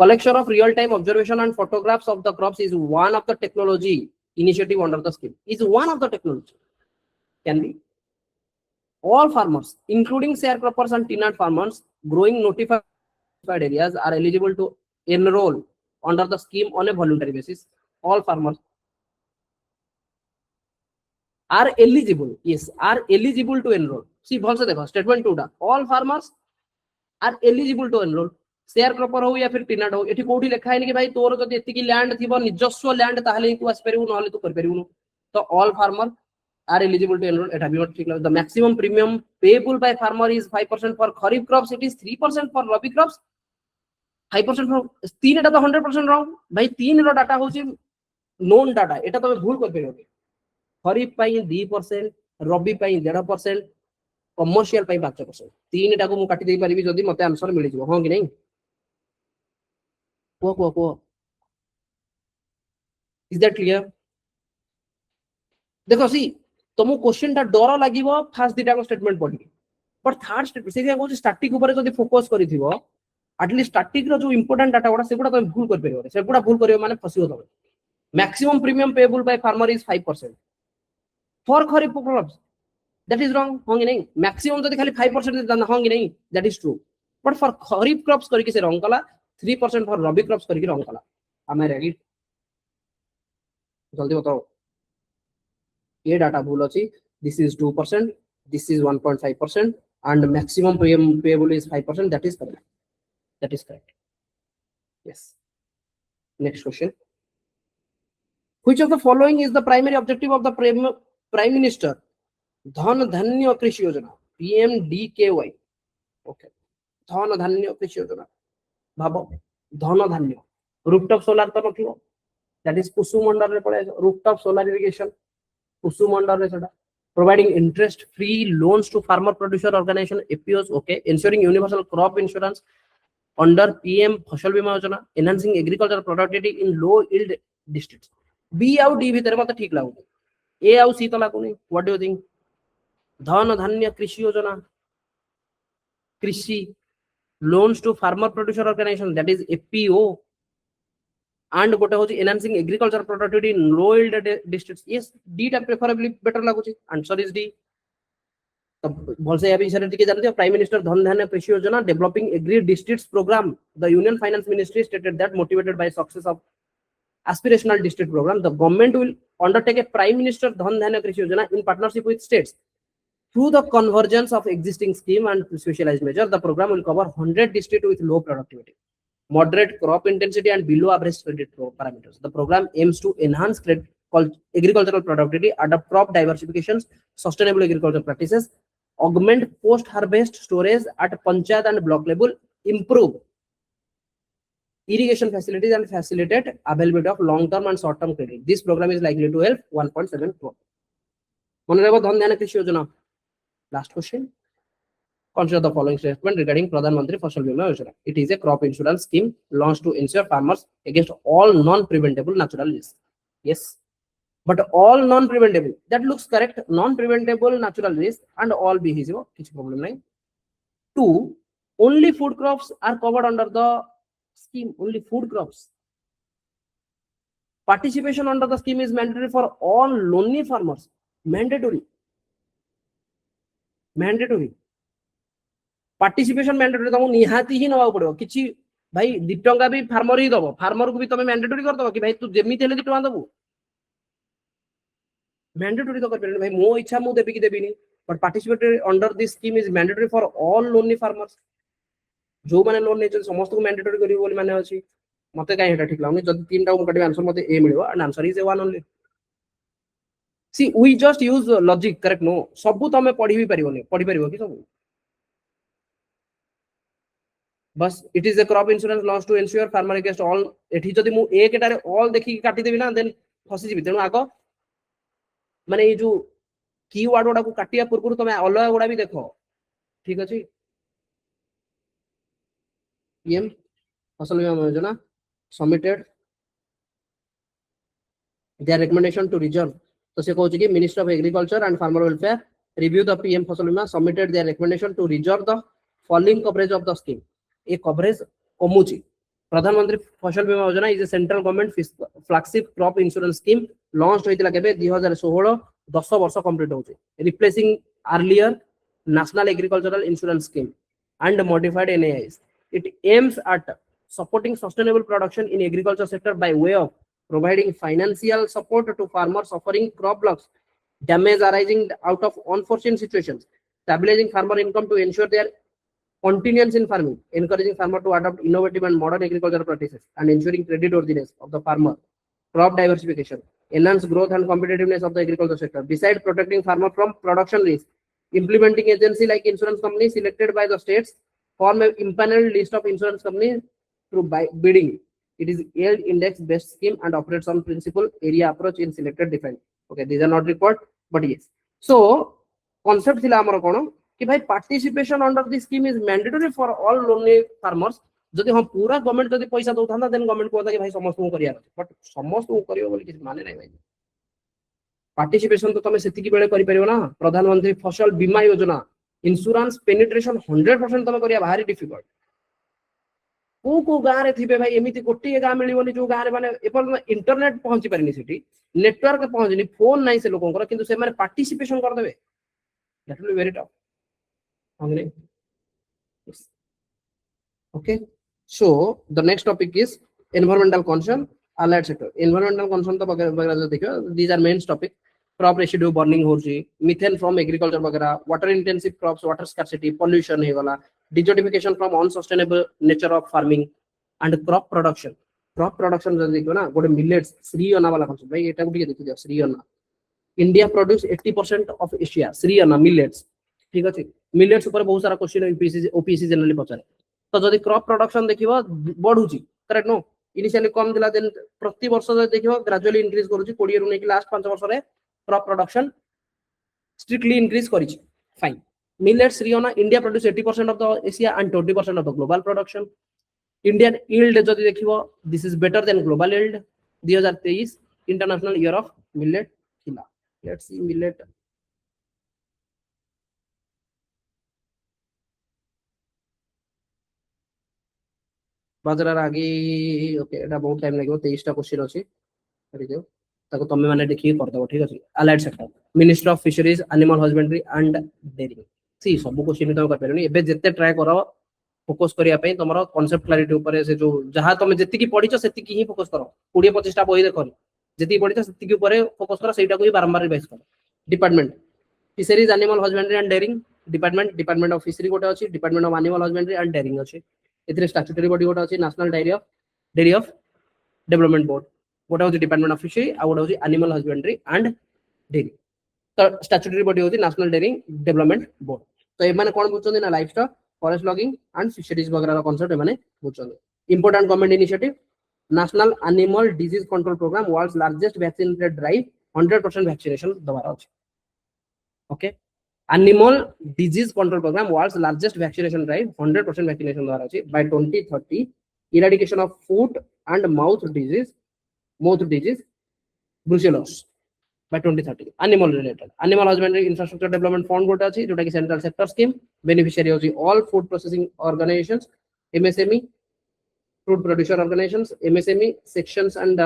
Collection of real-time observation and photographs of the crops is one of the technology initiative under the scheme. Is one of the technology. Can be. All farmers, including sharecroppers and tenant farmers, growing notified areas are eligible to enroll under the scheme on a voluntary basis. All farmers are eligible. Yes, are eligible to enroll. See, also देखो statement 2 टा. All farmers are eligible to enroll. Share cropper हो या फिर टिनाट हो एठी कोठी लिखा है कि भाई तोर जदी एतिकी लैंड थिबो निजस्व लैंड ताहले तू आस परिबु नहले तू कर परिबु तो all farmer are eligible to enrol एटा भी ठीक the maximum premium payable by farmer is 5% for kharif crops it is 3% for rabi crops 5% for तीन एटा तो 100% रॉन्ग भाई तीन रो डाटा होची नोन डाटा एटा तो भूल कर परिबो खरीफ पाई 2% रबी पाई 1.5% कमर्शियल पाई 5% तीन एटा को मु काटी दे परिबी जदी मते आंसर मिलि जिवो हां कि नहीं को इज दैट क्लियर देखो सी तुमको क्वेश्चन ता डर लागिवो फास्ट दिटा को स्टेटमेंट पढी पर थर्ड स्टेटमेंट से को स्टैटिक ऊपर जदी फोकस करिथिवो एटलीस्ट स्टैटिक रो जो इंपोर्टेंट डाटा गुडा सेगुडा तुम भूल कर परिबो सेगुडा भूल करियो माने फसियो तुम maximum premium payable by farmer is 5% for kharif crops that is wrong होंगे नहीं मैक्सिमम जदी खाली 5% होंगे नहीं that is true but for kharif crops करके से रॉन्ग कला 3% फॉर रबी क्रॉप्स करके रॉन्ग कला am I ready जल्दी बताओ ये डाटा भूल अछि this is 2% this is 1.5% and maximum payable is 5% that is correct yes next question which of the following is the primary objective of the prime minister dhan dhanya krishi yojana pmdky okay dhan dhanya krishi yojana भाबो धन धान्य rooftop solar तो नथियो that is KUSUM under रे पळे rooftop solar irrigation KUSUM under रे सेटा providing interest free loans to farmer producer organisation APOs okay ensuring universal crop insurance under PM Fasal Bima Yojana enhancing agriculture productivity in low yield districts B आउ D भीतर मते ठीक लागु ए आउ सी तो लागु नहीं व्हाट डू यू थिंक धन धान्य कृषि योजना कृषि loans to farmer producer organization that is FPO and गोटे होची enhancing agriculture productivity in low yield districts yes D टा preferably better लागुची answer is D तो बोलसे या विषय टिके जानते हो प्राइम मिनिस्टर धन Dhanya Krishi Yojana developing agri districts programme the union finance ministry stated that motivated by success of aspirational district program the government will undertake a prime minister dhan dhanya krishi yojana in partnership with states through the convergence of existing scheme and specialized measure. The program will cover 100 districts with low productivity, moderate crop intensity and below average credit parameters. The program aims to enhance agricultural productivity, adopt crop diversifications, sustainable agricultural practices, augment post-harvest storage at panchayat and block level, improve irrigation facilities and facilitate availability of long-term and short-term credit. This program is likely to help 1.7 crore. Dhan dhanya krishi yojana. Last question. Consider the following statement regarding Pradhan Mantri Fasal Bima Yojana. It is a crop insurance scheme launched to ensure farmers against all non-preventable natural risks. Yes, but all non-preventable. That looks correct. Non-preventable natural risk and all be his problem nine. 2. Only food crops are covered under the scheme. Only food crops. Participation under the scheme is mandatory for all lonely farmers. Mandatory. Participation mandatory तुमको निहाती ही नवा पड़ो किछि भाई 2 टंका भी farmer ही दबो farmer को भी तुम मैंडेटरी कर दबो कि भाई तू जेमिति हेले 2 टंका दबो मैंडेटरी तो कर परनी भाई मो इच्छा मु देबी कि देबिनी but participate under this scheme is mandatory for all loanee farmers जो माने लोन नै समस्त को मैंडेटरी करियो बोली माने अछि मते काई हेटा ठीक लागनी जदी 3 टा को कटबे आंसर मते ए मिलियो and answer is a one only See, we just use logic, correct? No, सबू तो हमें पढ़ी भी परिबोनी पढ़ी परिबो कि सबू बस it is a crop insurance launched to ensure farmer against all एठी जदी मु एक एटारे all देखि काटी देबी ना देन फसी जिबी तेनु आगो माने ए जो कीवर्ड ओडा को काटिया पूर्व तमे अलग ओडा भी देखो ठीक अछि PM Fasal Bima Yojana submitted their recommendation to reserve तो से कहूँ कि minister of agriculture and farmer welfare review the PM Fasal Bima submitted their recommendation to reserve the following coverage of the scheme a coverage कमुची Pradhan Mantri Fasal Bima Yojana is a central government flagship crop insurance scheme launch होइतिला केबे 2016 10 वर्ष complete होचे replacing earlier national agricultural insurance scheme and modified NAIs. It aims at supporting sustainable production in agriculture sector by way of providing financial support to farmers suffering crop loss, damage arising out of unforeseen situations, stabilizing farmer income to ensure their continuance in farming, encouraging farmer to adopt innovative and modern agricultural practices, and ensuring credit worthiness of the farmer, crop diversification, enhance growth and competitiveness of the agriculture sector. Besides protecting farmer from production risk, implementing agency like insurance companies selected by the states form an impaneled list of insurance companies through bidding. It is yield index based scheme and operates on principal area approach in selected defined. Okay, these are not required, but yes. So concept thila amar kono कि भाई participation under this scheme is mandatory for all loanee farmers जदि हम पूरा government जदि पैसा दउथांदा then government कहता कि भाई समस्त को करिया बट समस्त को करियो बोली कि माने नहीं भाई पार्टिसिपेशन तो तमे सेति की बेले करि परियो ना प्रधानमंत्री फसल बीमा योजना इंश्योरेंस पेनिट्रेशन 100% तमे करिया भारी डिफिकल्ट को गां रे थिबे भाई एमिति गोटी गां मिलिबोनी जो गां रे माने एपर इंटरनेट पहुंची परिनी सिटी नेटवर्क पहुंचनी फोन नाही से लोगन कर किंतु से माने पार्टिसिपेशन कर देबे that will be very tough yes. Okay, so the next topic is environmental concern allied sector. Environmental concern तो वगैरह देखियो these are main topic crop residue burning हो जी methane from agriculture वगैरह water intensive crops water scarcity pollution है वाला desertification from unsustainable nature of farming and crop production जो देखियो ना गोटे millets श्री अन्ना वाला concept भाई एटा को ठीक देखियो श्री अन्ना India produce 80% of Asia Shri Anna millets ठीक अछि मिलेट्स ऊपर बहुत सारा क्वेश्चन ओपीएससी जनरली पचारे तो जदि क्रॉप प्रोडक्शन देखिबो बढ़ुची करेक्ट नो इनिशियली कम दिला देन प्रति वर्ष देखिबो ग्रेजुअली इंक्रीज करूची 20 रु नेकी लास्ट 5 वर्ष रे क्रॉप प्रोडक्शन स्ट्रिक्टली इंक्रीज करिछि फाइन मिलेट्स रियोना India produce 80% of the Asia and 20% of the global production Indian yield जदि देखिबो this is better than global yield 2023 international year of millet थिला let's see millet bajra ragi okay एटा बहुत time लागो 23 टा question अछि करि दियो ताको तमे माने देखि कर दबो ठीक अछि allied sector minister of fisheries animal husbandry and dairying सी सब क्वेश्चन तो कर परनी एबे जत्ते ट्राई करो फोकस करिया पे तमरो कांसेप्ट क्लैरिटी ऊपर से जो जहां तमे जत्ति की पढिछो सेत्ति की ही फोकस करो 20 25 टा बही देखो जत्ति पढिछो सेत्ति की ऊपर फोकस करो सेटा को ही बारंबार रिवाइज करो department fisheries animal husbandry and dairying department of fishery गोटे अछि department of animal husbandry and dairying अछि इतरे स्टैट्यूटरी बॉडी गोटे अछि national dairy of development board गोटे होछि डिपार्टमेंट ऑफ फिशरी आ गोटे होछि एनिमल हस्बेंडरी एंड डेयरी तो स्टैट्यूटरी बॉडी होछि नेशनल डेयरी डेवलपमेंट बोर्ड तो ए माने कोन बुझछन ना livestock forest logging and fisheries वगैरह रा कांसेप्ट ए माने बुझछन important government initiative national animal disease control programme world's largest vaccinated drive 100% vaccination दबारा अछि okay Animal Disease Control Program, world's largest vaccination drive, 100% vaccination द्वारा अछि by 2030, eradication of foot and mouth disease, brucellosis by 2030. Animal related, animal husbandry infrastructure development fund गोटे अछि जोटा कि central sector scheme, beneficiary होछि all food processing organizations, MSME, food producer organizations, MSME sections and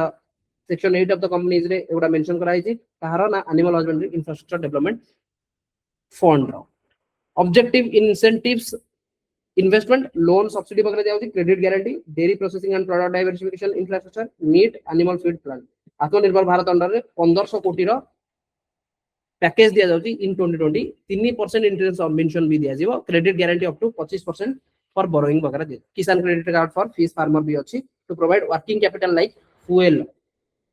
section 8 of the companies रे एगुडा mention कराइ छि ताहार ना animal husbandry infrastructure development fund objective incentives investment loan subsidy वगैरह दिया होती credit guarantee dairy processing and product diversification infrastructure meat animal feed plant Atmanirbhar Bharat under रे 1500 कोटी रो पैकेज दिया जाउची इन 2020 3% इंटरेस्ट सबवेंशन भी दिया जीवो credit guarantee up to 25% for borrowing वगैरह दे Kisan credit card for fish farmer भी अछि to provide working capital like fuel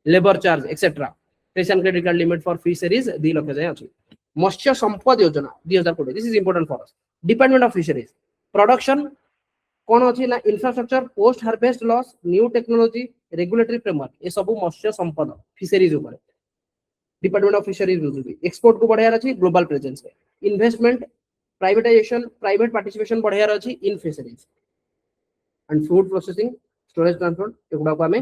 labour charge etcetera Kisan credit card limit for fisheries 2 lakh जाय अछि Matsya Sampada Yojana 2020 this is important for us department of fisheries production कोन अछि ना infrastructure post harvest loss new technology regulatory framework ए सब Matsya Sampada fisheries ऊपर department of fisheries export को बढ़ायार अछि global presence investment privatisation private participation बढ़ायार अछि in fisheries and food processing storage transport एगुडा को हमें